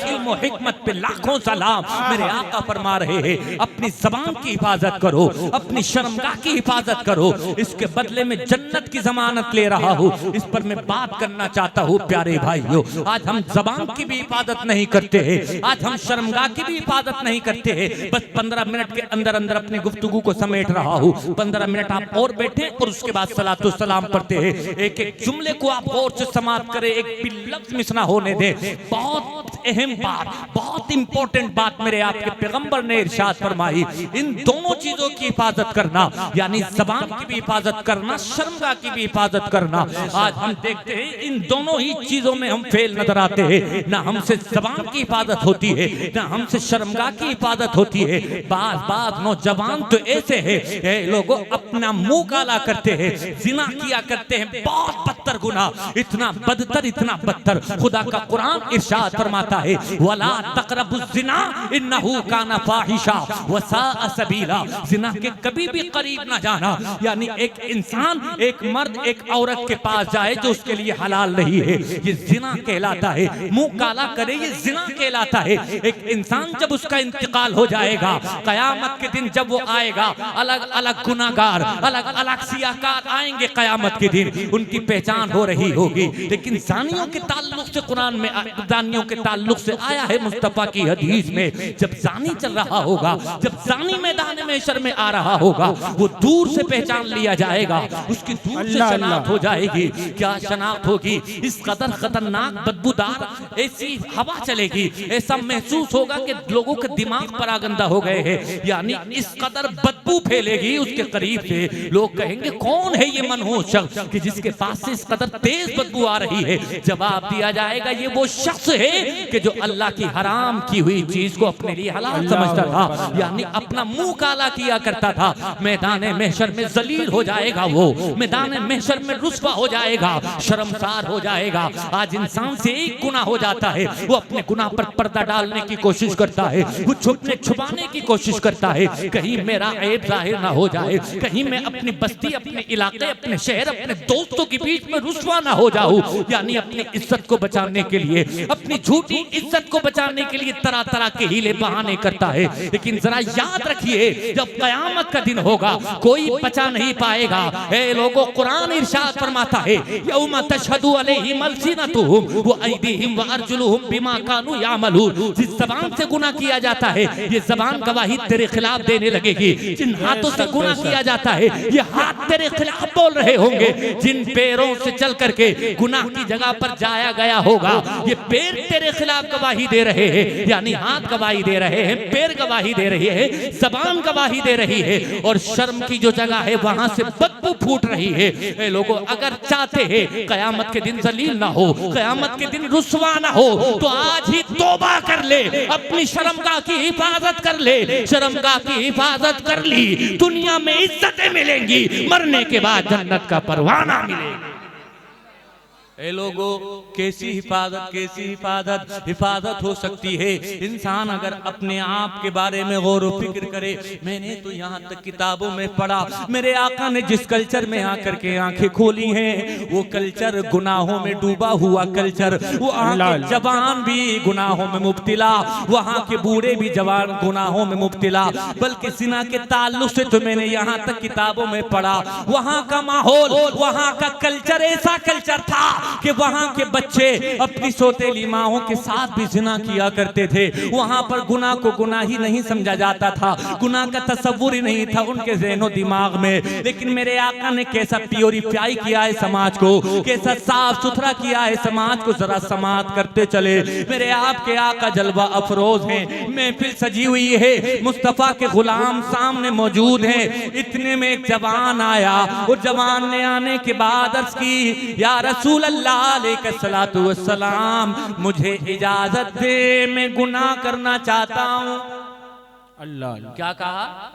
इल्म और हिकमत पे लाखों सलाम। मेरे आका फरमा रहे हैं अपनी जबान की हिफाजत करो, अपनी शर्मगाह की हिफाजत करो, इसके बदले में जन्नत की जमानत ले रहा हूँ। इस पर मैं बात करना चाहता हूँ प्यारे भाइयों। आज हम जबान की भी हिफाजत नहीं करते हैं, आज हम शर्मगाह की भी हिफाजत नहीं करते हैं। बस 15 मिनट के अंदर अंदर अपनी गुफ्तगू को समेट रहा हूँ। 15 मिनट आप और बैठे और उसके बाद सलातो सलाम पढ़ते हैं। एक एक जुमले को आप गौर से समाप्त करें, एक भी लफ्ज मिस ना होने दें। बहुत अहम बात, बहुत इंपॉर्टेंट बात मेरे आपके पैगंबर ने इरशाद फरमाई। इन दोनों चीजों की हिफाजत करना, यानी जबान की भी हिफाजत करना, शर्मगाह की भी हिफाजत करना। आज हम देखते हैं इन दोनों ही चीजों में हम फेल नजर आते हैं। ना हमसे जबान की हिफाजत होती है, ना हमसे शर्मगाह की हिफाजत होती है। बात नौजवान तो ऐसे है लोगों अपना मुंह काला करते हैं, जिना किया करते हैं, बहुत बदतर गुनाह, इतना बदतर इतना बदतर। खुदा का कुरान इरशाद फरमाता है वला तक़रबुज़ ज़िना इन्नहु काना फ़ाहिशा व साअ सबीला। जिना के कभी भी करीब ना जाना, यानी एक इंसान, एक मर्द एक औरत के पास जाए जो उसके लिए हलाल नहीं है, ये जिना कहलाता है। मुंह काला करे ये जिना कहलाता है। एक इंसान जब उसका इंतकाल हो जाएगा, कयामत के दिन जब वो आएगा, अलग अलग गुनाहगार, अलग अलग सियाकार आएंगे कयामत के दिन, उनकी पहचान हो रही होगी। लेकिन जानियों के ताल्लुक से कुरान में, जानियों के ताल्लुक से आया है मुस्तफा की हदीस में, जब जानी चल रहा होगा, जब जानी मैदान महशर में आ रहा होगा, वो दूर से पहचान लिया जाएगा, उसकी दूर से शनाख्त हो जाएगी। क्या शनाख्त होगी? इस कदर खतरनाक बदबूदार ऐसी हवा चलेगी, ऐसा महसूस होगा कि लोगों के दिमाग परागंदा हो गए हैं, यानी इस कदर बदबू फैलेगी उसके करीब से। लोग कहेंगे कौन है ये मनहूस शख्स कि जिसके पास से इस कदर तेज बदबू आ रही है? जवाब दिया जाएगा ये वो शख्स है कि जो अल्लाह की हराम की हुई चीज को अपने लिए हलाल समझता था, यानी अपना मुंह काला किया करता था। मैदान महशर में जलील हो जाएगा, वो मैदान महशर में रुस्वा हो जाएगा, शर्मसार हो जाएगा। आज इंसान से एक गुनाह हो जाता है, वो अपने गुनाह पर पर्दा डालने की कोशिश करता है, वो छुपने छुपाने की कोशिश करता है, कहीं मेरा ऐब जाहिर ना हो जाए, कहीं मैं अपनी बस्ती, अपने इलाके, अपने शहर, अपने दोस्तों के बीच में रुस्वा ना हो जाऊं। यानी अपनी इज्जत को बचाने के लिए, अपनी झूठी इज्जत को बचाने के लिए तरह तरह के हीले बहाने करता है। लेकिन जरा याद रखिए, जब कयामत का दिन होगा कोई बचा नहीं पाएगा। हे लोगों, कुरान इरशाद फरमाता है यौम तशहदु अलैहिम अलसिनतुहुम व अयदीहिम व अर्जुलुहुम बिमा कानू यामलून। जिस ज़बान से गुनाह किया जाता है, ये ज़बान गवाही तेरे खिलाफ देने लगेगी। जिन हाथों से गुनाह किया जाता है, ये हाथ तेरे खिलाफ बोल रहे होंगे। जिन पैरों से चल करके गुनाह की जगह पर जाया गया होगा, ये पैर तेरे खिलाफ गवाही दे रहे हैं, यानी हाथ गवाही दे रहे हैं, पैर गवाही दे रही है, ज़बान गवाही दे रही है। और शर्म की जो जगह है वहां से बदबू फूट रही है। ए लोगों, अगर चाहते हैं कयामत के दिन जलील ना हो, कयामत के दिन रुस्वा ना हो, तो आज ही तौबा कर ले, अपनी शर्मगाह की हिफाजत कर ले। शर्मगाह की हिफाजत कर ली, दुनिया में इज्जतें मिलेंगी, मरने के बाद जन्नत का परवाना मिलेगा। ए लोगों, कैसी हिफाजत हो सकती है। इंसान अगर अपने आप के बारे में गौर व फिक्र करे। मैंने तो यहाँ तक किताबों में पढ़ा, मेरे आका ने जिस कल्चर में आकर के आंखें खोली हैं, वो कल्चर गुनाहों में डूबा हुआ कल्चर। वहाँ के जवान भी गुनाहों में मुब्तिला, वहाँ के बूढ़े भी जवान गुनाहों में मुब्तिला। बल्कि जिना के ताल्लुक से तो मैंने यहाँ तक किताबों में पढ़ा, वहाँ का माहौल, वहाँ का कल्चर ऐसा कल्चर था कि वहाँ के बच्चे अपनी सौतेली माओं के साथ भी जिना किया करते थे। वहाँ पर गुनाह को गुनाह ही नहीं समझा जाता था, गुनाह का तस्वुर ही नहीं था उनके ज़हनो दिमाग में। लेकिन मेरे आका ने कैसा प्योरीफाई किया है समाज को, कैसा साफ सुथरा किया है समाज को, जरा समात करते चले। मेरे आपके आका जलवा अफरोज हैं, महफिल सजी हुई है, मुस्तफा के गुलाम सामने मौजूद हैं। इतने में एक जवान आया, और जवान ने आने के बाद अर्ज की, या रसूल अल्लाह अलैहिस्सलातु वस्सलाम, मुझे इजाजत दे, मैं गुनाह करना चाहता हूँ। अल्लाह क्या कहा?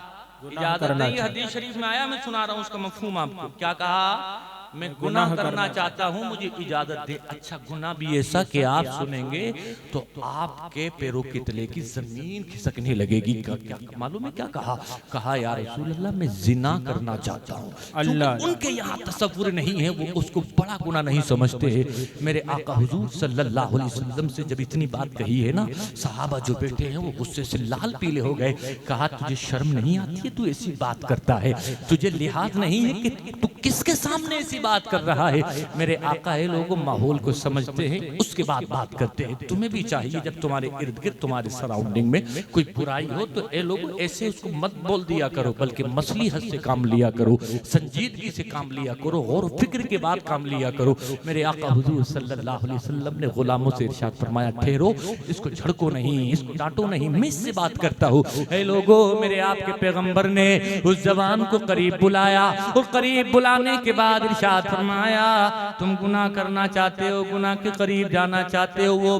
इजाजत नहीं, हदीस शरीफ में आया, मैं सुना रहा हूँ उसका मफहूम आपको। क्या कहा? मैं गुनाह करना चाहता हूँ, मुझे इजाजत दे। अच्छा, गुनाह भी ऐसा कि आप सुनेंगे तो आपके पैरों के तले की जमीन खिसकने लगेगी। क्या मालूम है क्या कहा? कहा, या रसूल अल्लाह, मैं जिना करना चाहता हूँ। अल्लाह, उनके यहाँ तसव्वुर नहीं है, वो उसको बड़ा गुनाह नहीं समझते हैं। मेरे आका हुजूर सल्लल्लाहु अलैहि वसल्लम से जब इतनी बात कही है ना, सहाबा जो बैठे हैं वो गुस्से से लाल पीले हो गए। कहा, तुझे शर्म नहीं आती है? तू ऐसी बात करता है, तुझे लिहाज नहीं है कि तू किसके सामने ऐसी बात कर रहा है? मेरे आका है, लोगों माहौल को समझते हैं, उसके बाद बात करते हैं। तुम्हें भी चाहिए जब तुम्हारे इर्द गिर्द, तुम्हारे सराउंडिंग में कोई बुराई हो तो ए लोगों ऐसे उसको मत बोल दिया करो, बल्कि मसलिहत से काम लिया करो, संजीदगी से काम लिया करो, और फिक्र के बाद काम लिया करो। मेरे आका हुजूर सल्लल्लाहु अलैहि वसल्लम ने गुलामों से इरशाद फरमाया, ठहरो, इसको झड़को नहीं, इसको डांटो नहीं, मैं इससे बात करता हूँ। ए लोगों, मेरे आपके पैगंबर ने उस जवान को करीब बुलाया, और करीब बुलाने के बाद इरशाद फरमाया, तुम गुनाह करना चाहते हो, गुनाह के करीब जाना चाहते हो, वो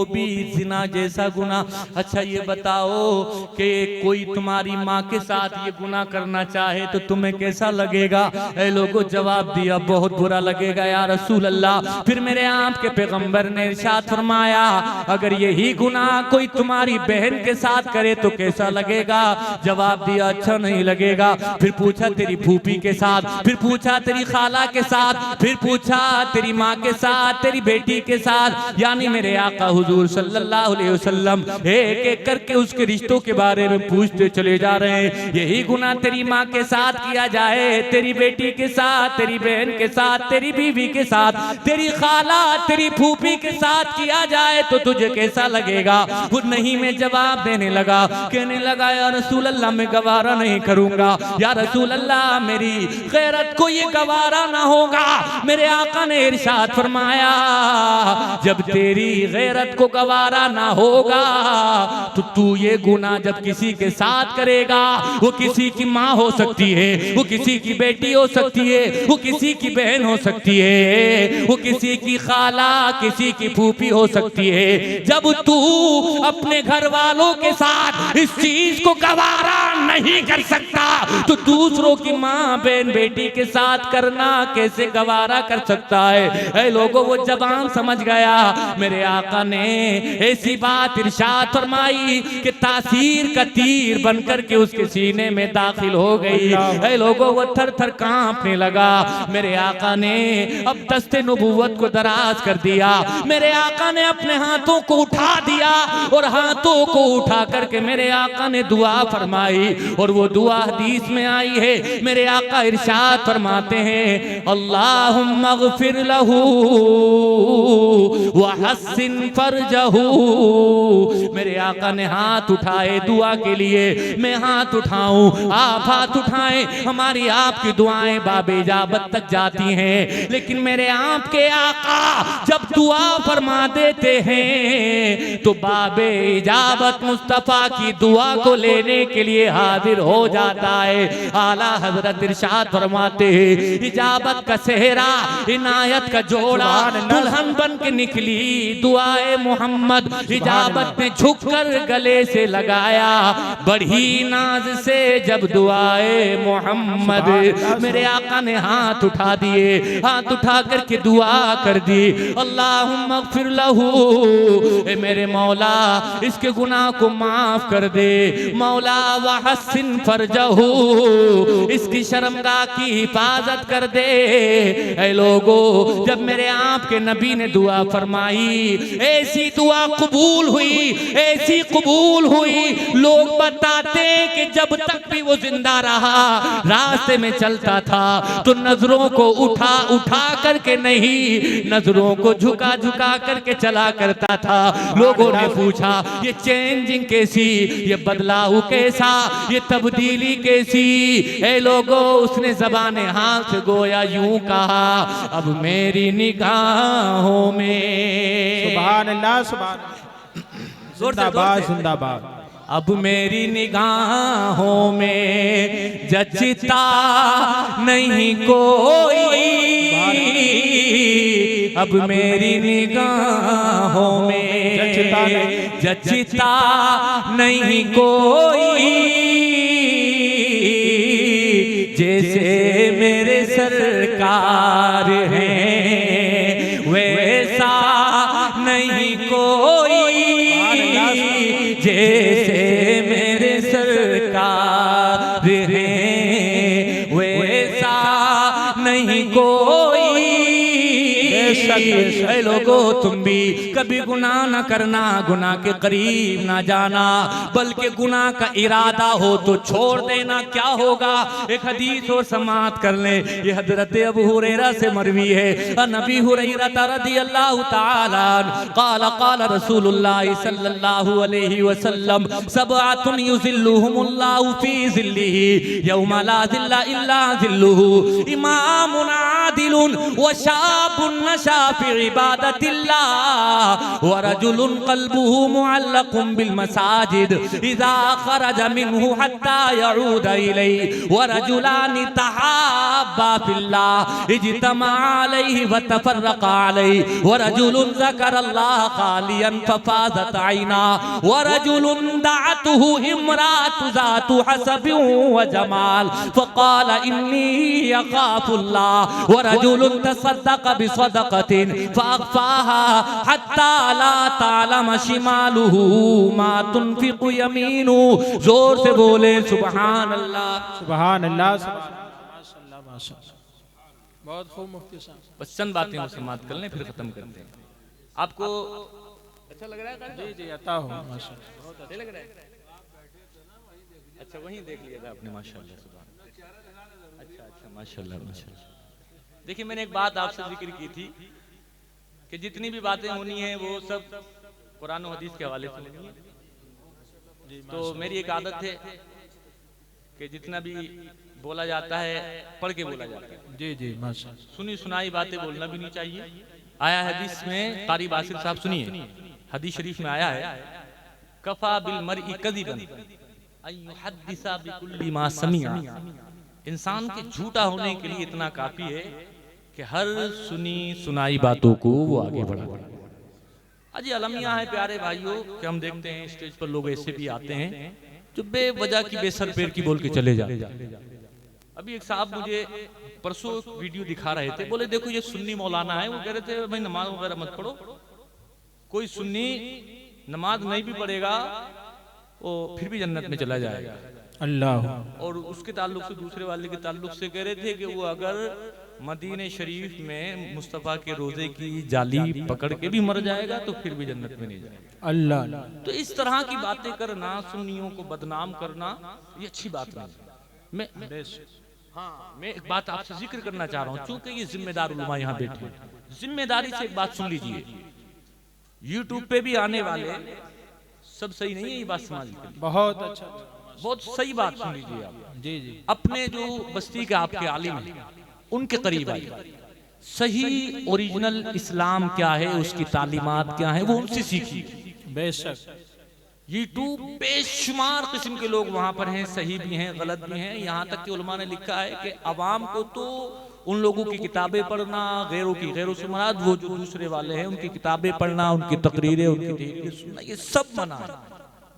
भी जिना जैसा गुनाह। अच्छा, ये बताओ कि कोई तुम्हारी माँ के साथ ये गुनाह करना चाहे तो तुम्हें कैसा लगेगा? ऐ लोगों, जवाब दिया, बहुत बुरा लगेगा या रसूल अल्लाह। फिर मेरे आपके पैगंबर ने इरशाद फरमाया, अगर यही गुनाह कोई तुम्हारी बहन के साथ करे तो कैसा लगेगा? जवाब दिया, अच्छा नहीं लगेगा। फिर पूछा, तेरी फूफी के साथ, फिर पूछा तेरी खाला के साथ, फिर पूछा तेरी माँ के साथ, तेरी बेटी के साथ। यानी मेरे आका हुजूर सल्लल्लाहु अलैहि वसल्लम एक एक करके उसके रिश्तों के बारे में पूछते चले जा रहे हैं। यही गुनाह तेरी माँ के साथ किया जाए, तेरी बेटी के साथ, तेरी बहन के साथ, तेरी बीवी के साथ, तेरी खाला, तेरी फूफी के साथ किया जाए तो तुझे कैसा लगेगा? वो नहीं में जवाब देने लगा, कहने लगा, या रसूल अल्लाह, मैं गवारा नहीं करूंगा, या रसूल अल्लाह, मेरी गैरत को ये गवारा ना होगा। मेरे आका ने इरशाद फरमाया, जब तेरी गैरत को गवारा ना होगा तो तू ये गुनाह जब किसी के साथ करेगा, वो किसी की माँ हो सकती है, वो किसी की बेटी हो सकती है, वो किसी की बहन हो सकती है, वो किसी की खाला, किसी की फूफी हो सकती है। जब तू अपने घर वालों के साथ इस चीज को गवारा नहीं कर सकता तो दूसरों की माँ, बहन, बेटी के साथ करना कैसे गवारा कर सकता है? ऐ लोगों, वो जवान समझ गया। मेरे आका ने ऐसी बात इरशाद फरमाई कि तासीर का तीर बनकर के उसके सीने में दाखिल हो गई। ऐ लोगों, वो थर थर कांपने लगा। मेरे आका ने अब दस्ते नबूवत को दराज कर दिया। मेरे आका ने अपने हाथों को उठा दिया, और हाथों को उठा करके मेरे आका ने दुआ फरमाई, और वो दुआ हदीस में आई है। मेरे आका इरशाद फरमाते हैं, अल्लाहुम्मा ग़फिर लहू व हस्सिन फरजहू। मेरे आका ने हाथ उठाए दुआ के लिए, मैं हाथ उठाऊं, आप हाथ उठाएं, हमारी आपकी दुआएं बाबे इजाबत तक जाती हैं। लेकिन मेरे आपके आका जब दुआ फरमा देते हैं तो बाबे इजाबत मुस्तफा की दुआ को लेने के लिए हाजिर हो जाता है। आला हजरत इरशाद फरमाते हैं, इजाबत का सेहरा, इनायत का जोड़ा, दुल्हन बन के निकली दुआए मोहम्मद। इजाबत ने झुककर गले से लगाया बड़ी नाज से जब दुआए मोहम्मद। मेरे आका ने हाथ उठा दिए, हाथ उठा करके दुआ कर दी, अल्लाहुम्मा ग़फ़िर लहू, ए मेरे मौला इसके गुनाह को माफ कर दे, मौला वहस्सिन फरजहू, इसकी शर्मगाह की हिफाजत कर दे। ऐ लोगो, जब मेरे आपके नबी ने दुआ फरमाई, ऐसी दुआ कबूल हुई, ऐसी कबूल हुई। लोग बताते कि जब तक भी वो जिंदा रहा, रास्ते में चलता था तो नजरों को उठा उठा करके नहीं, नजरों को झुका झुका करके चला करता था। लोगों ने पूछा ये चेंजिंग कैसी, ये बदलाव कैसा, ये तब्दीली कैसी। ऐ लोगों, उसने ज़बाने हाल से गोया यूं कहा, अब मेरी निगाहों में, सुभान अल्लाह, सुभान जिंदाबाद जिंदाबाद। अब मेरी निगाहों में जचता नहीं कोई, अब मेरी निगाहों में जचता नहीं कोई, जैसे मेरे सरकार हैं वैसा नहीं कोई, जैसे मेरे सरकार हैं वैसा नहीं कोई। ऐ लोगो, तुम भी कभी गुनाह न करना, गुनाह के करीब ना जाना, बल्कि गुनाह का इरादा हो तो छोड़ देना। क्या होगा, एक हदीस और समाअत कर ले। ये हजरत अबू हुरैरा से मरवी है, नबी हुरैरा रज़ियल्लाहु ताला क़ाल क़ाल रसूलुल्लाह सल्लल्लाहु अलैहि वसल्लम, सबअतुन युज़िल्लुहुमुल्लाहु फ़ी ज़िल्लिही यौमा ला ज़िल्ला इल्ला ज़िल्लुहु, इमामुन आदिलुन व शाबुन नशा फ़ी इबादतिल्लाह व रजुलुन क़ल्बुहु मुअल्लक़ुन बिल मसाजिद इज़ा ख़रजा मिन्हु हत्ता यऊद इलैहि व रजुलानि तहाब्बा फ़िल्लाह इज्तमा अलैहि व तफ़र्रक़ा अलैहि व रजुलुन ज़करल्लाह ख़ालियन फ़फ़ाज़त ऐना व रजुलुन दअतहु इम्राअतु ज़ातु हसबिन व जमाल फ़क़ाल इन्नी यख़ाफ़ुल्लाह व रजुलुन तसद्दक़ बिसदक़तिन फ़अख़फ़ाहा हत्ता ला तालम शिमालुहु मा तुनफ़िक़ु यमीनुहु। जोर से बोले सुभान अल्लाह, सुभान अल्लाह, माशाअल्लाह माशाअल्लाह। बहुत खूब मुफ्ती साहब। बस चंद बातें और समाप्त कर लें, फिर खत्म करते हैं। आपको अच्छा लग रहा है? जी जी, अता हो, माशाअल्लाह, बहुत अच्छा लग रहा है। अच्छा, वहीं देख लिया था आपने, माशाअल्लाह, सुभान। अच्छा अच्छा, माशाअल्लाह माशाअल्लाह। देखिए, मैंने एक बात आपसे जिक्र की थी कि जितनी भी बातें होनी है वो सब कुरान और हदीस के हवाले से होनी है। तो मेरी एक आदत है कि जितना भी बोला जाता है पढ़ के बोला जाता है। जी जी, माशाअल्लाह। सुनी सुनाई बातें बोलना भी नहीं चाहिए। आया हदीस में, कारी बासिर साहब सुनिए, हदीस शरीफ में आया है, कफा बिल मरई कज़िबन अन युहद्दिसा बिकुल्ली मा समिअ। इंसान के झूठा होने के लिए इतना काफी है कि हर सुनी सुनाई बातों को वो आगे बढ़ा। अजी अलमिया है प्यारे भाइयों कि हम देखते हैं स्टेज पर लोग ऐसे भी आते हैं जो बेवजह की बेसर पैर की बोल के चले जाते। अभी एक साहब मुझे परसों वीडियो दिखा रहे थे, बोले देखो ये सुन्नी मौलाना है, वो कह रहे थे भाई नमाज वगैरह मत पढ़ो, कोई सुन्नी नमाज नहीं भी पढ़ेगा वो फिर भी जन्नत में चला जाएगा। अल्लाह। और उसके ताल्लुक से दूसरे वाले के ताल्लुक से कह रहे थे कि वो अगर मदीने शरीफ में मुस्तफ़ा के रोजे की जाली पकड़ के भी मर जाएगा तो फिर भी जन्नत में नहीं जाएगा। अल्लाह। तो इस तरह की बातें करना, सुन्नियों को बदनाम करना, ये अच्छी बात नहीं। मैं एक बात आपसे जिक्र करना चाह रहा हूँ, चूंकि ये जिम्मेदार उलमा यहाँ बैठे हैं, जिम्मेदारी से एक बात सुन लीजिए। यूट्यूब पे भी आने वाले सब सही नहीं है, ये बात समझ लीजिए। बहुत अच्छा, बहुत सही बात सुन लीजिए आप। जी जी। अपने जो बस्ती के आपके आलिम हैं उनके करीब आइए, सही ओरिजिनल इस्लाम क्या है, उसकी तालीमात क्या है, वो उनसे सीखिए। बेशक यूट्यूब बेशुमार किस्म के लोग वहां पर हैं, सही भी हैं, गलत भी हैं। यहाँ तक कि उलमा ने लिखा है कि अवाम को तो उन लोगों की किताबें पढ़ना, गैरों से मुराद वो जो दूसरे वाले हैं उनकी किताबें पढ़ना, उनकी तकरीरें, उनकी तहरीरें सुनना, ये सब मना है।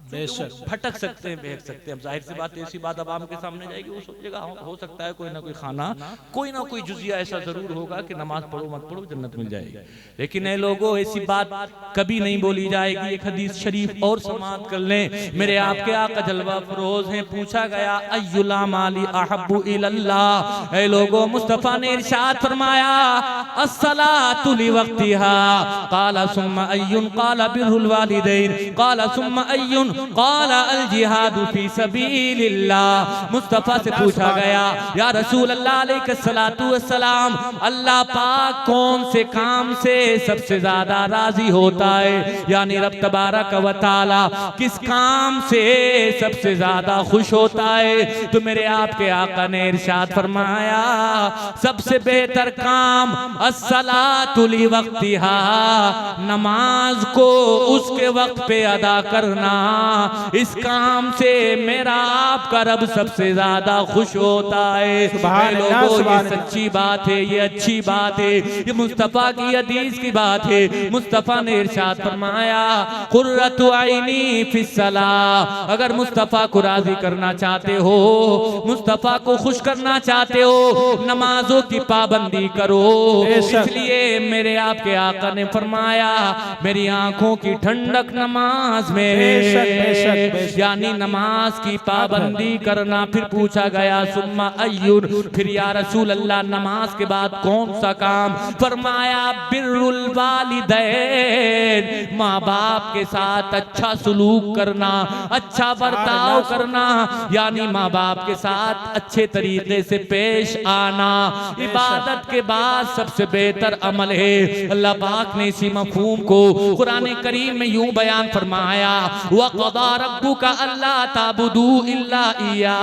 बेशक भटक सकते हैं, बहक सकते हैं। अब जाहिर सी बात, ऐसी बात अब आम के सामने जाएगी, वो सोचेगा हो सकता है कोई ना कोई खाना, कोई ना कोई जुजिया ऐसा जरूर होगा कि नमाज पढ़ो मत पढ़ो जन्नत मिल जाएगी। लेकिन ऐ लोगों, ऐसी बात कभी नहीं बोली जाएगी। एक हदीस शरीफ और समाप्त कर लें। मेरे आपके आका जलवा फरोज हैं। पूछा गया अय्युला माली अहब्बु इलल्लाह। ऐ लोगों, मुस्तफा ने इरशाद फरमाया अस्सलातु लिवक्तिहा। क़ाला सुम्मा अय्युन, क़ाला बिर्रुल वालिदैन, क़ाला सुम्मा अय्युन, क़ाला अल जिहादु फी सबीलिल्लाह। मुस्तफा से पूछा गया या रसूल अल्लाह अलैहिस्सलातु वस्सलाम, अल्लाह पाक कौन से काम से सबसे ज्यादा राजी होता है, यानी रब तबारक व तआला किस काम से सबसे ज्यादा खुश होता है? तो मेरे आपके आका ने इरशाद फरमाया सबसे बेहतर काम अस्सलातु लिवक्तिहा, नमाज को उसके वक्त पे अदा करना। इस काम से मेरा आपका रब सबसे ज्यादा खुश होता है। लोगों, ये सच्ची बात है, ये अच्छी बात है, ये मुस्तफा की हदीस की बात है। मुस्तफा ने इरशाद फरमाया कुर्रतु आइनी फिस्सलाह। अगर मुस्तफा को राजी करना चाहते हो, मुस्तफा को खुश करना चाहते हो, नमाजों की पाबंदी करो। इसलिए मेरे आपके आका ने फरमाया मेरी आंखों की ठंडक नमाज में, यानी नमाज की पाबंदी करना। फिर पूछा गया सुम्मा अय्युन, फिर या रसूल अल्लाह नमाज के बाद कौन सा काम? फरमाया बिर्रुल वालिदैन, माँ बाप के साथ अच्छा सलूक करना, अच्छा बर्ताव करना, यानी माँ बाप के साथ अच्छे तरीके से पेश आना इबादत के बाद सबसे बेहतर अमल है। अल्लाह पाक ने इसी मफहूम को कुरान करीम में यूं बयान फरमाया वक़दा रब्बुका अल्ला ताबुदू इल्ला इय्या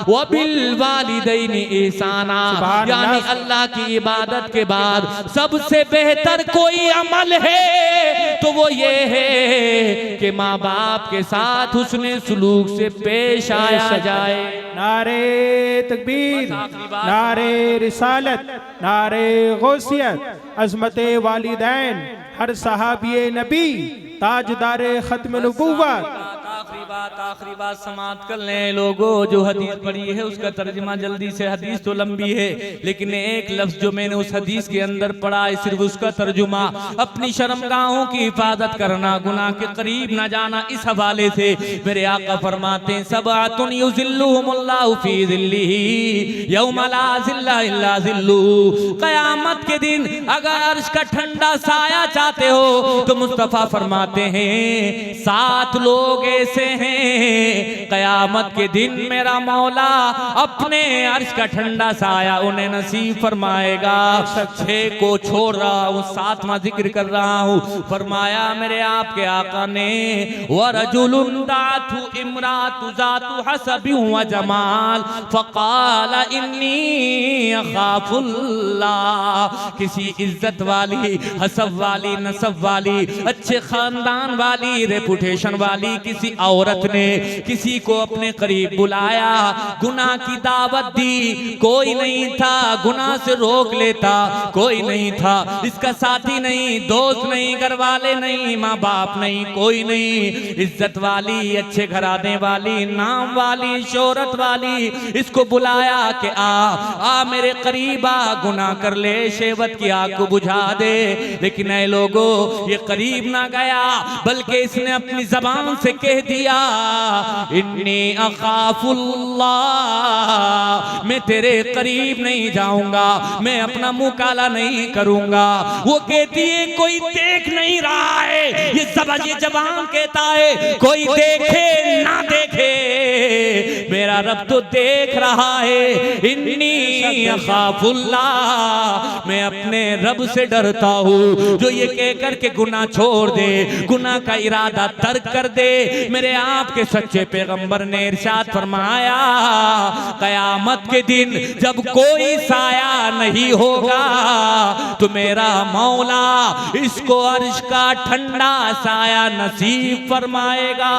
व बिल वालिदैनि ihsana, यानी अल्लाह की इबादत के बाद सबसे बेहतर कोई अमल है तो वो ये है कि माँ बाप के साथ हुस्ने सुलूक से पेश आया जाए। नारे तकबीर, नारे रिसालत, नारे गौसियत, अज़मते वालिदैन, हर सहाबी नबी, ताजदारे खत्म नबुव्वत। आखिरी बात समाप्त कर लें लोगों। जो हदीस पढ़ी है उसका तर्जुमा जल्दी से, हदीस तो लंबी है लेकिन एक लफ्ज जो मैंने उस हदीस के अंदर पढ़ा है सिर्फ उसका तर्जुमा, अपनी शर्मगाहों की हिफाजत करना, गुनाह के करीब ना जाना। इस हवाले से मेरे आका फरमाते हैं सबअतुन युज़िल्लुहुमुल्लाहु फी ज़िल्लिही यौमा ला ज़िल्ला इल्ला ज़िल्लुहु। क़यामत के दिन अगर अर्श का ठंडा साया चाहते हो तो मुस्तफ़ा फरमाते हैं 7 लोग ऐसे हैं कयामत के दिन मेरा मौला अपने अर्श का ठंडा साया उन्हें नसीब फरमाएगा। 6 को छोड़ रहा हूँ, 7वां जिक्र कर रहा हूँ। फरमाया मेरे आपके आका ने वरजुलुन दातु इमरातु जातु हसबि व जमाल फकाल इन्नी अखाफुल्लाह। किसी इज्जत वाली, हसब वाली, नसब वाली, अच्छे खानदान वाली, रेपुटेशन वाली किसी औरत ने किसी को अपने करीब बुलाया, गुनाह की दावत दी, कोई नहीं था गुनाह से रोक लेता, कोई नहीं था, इसका साथी नहीं, दोस्त नहीं, घर वाले नहीं, माँ बाप नहीं, कोई नहीं, इज्जत वाली, अच्छे घराने वाली, नाम वाली, शोहरत वाली, इसको बुलाया कि आ मेरे करीब आ, गुनाह कर ले, शहवत की आग को बुझा दे। लेकिन ऐ लोगों, ये करीब ना गया बल्कि इसने अपनी जबान से कह दिया इन्नी अखाफुल्लाह, मैं तेरे करीब नहीं जाऊंगा, मैं अपना मुंह काला नहीं करूंगा। वो कहती है कोई देख नहीं रहा है, ये जबान कहता है कोई देखे ना देखे, मेरा रब तो देख रहा है। इन्नी अखाफुल्लाह, मैं अपने रब से डरता हूँ जो ये कहकर के गुनाह छोड़ दे, गुनाह का इरादा तर्क कर दे। मेरे आपके सच्चे पैगंबर ने इरशाद फरमाया कयामत के दिन जब कोई साया नहीं होगा तो मेरा मौला इसको अर्श का ठंडा साया नसीब फरमाएगा।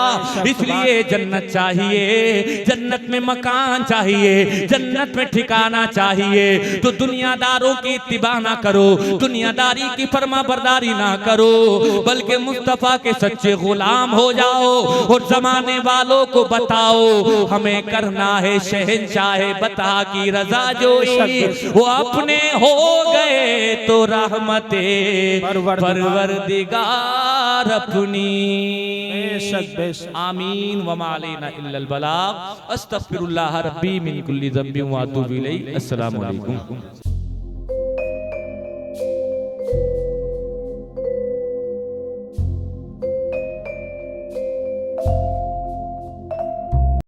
इसलिए जन्नत चाहिए, जन्नत में मकान चाहिए, जन्नत में ठिकाना चाहिए, तो दुनियादारों की इत्तिबा ना करो, दुनियादारी की फरमाबरदारी ना करो, बल्कि मुस्तफा के सच्चे गुलाम हो जाओ और जमाने वालों को बताओ हमें करना है शहंशाह बता की रजा जोशी, वो अपने हो गए तो रहमते परवरदिगार अपनी। आमीन व मा अलैना इल्लल बलाग। अस्तगफिरुल्लाह रब्बी मिन कुल्ली ज़ंबिन व अतूबु इलैहि। अस्सलामु अलैकुम।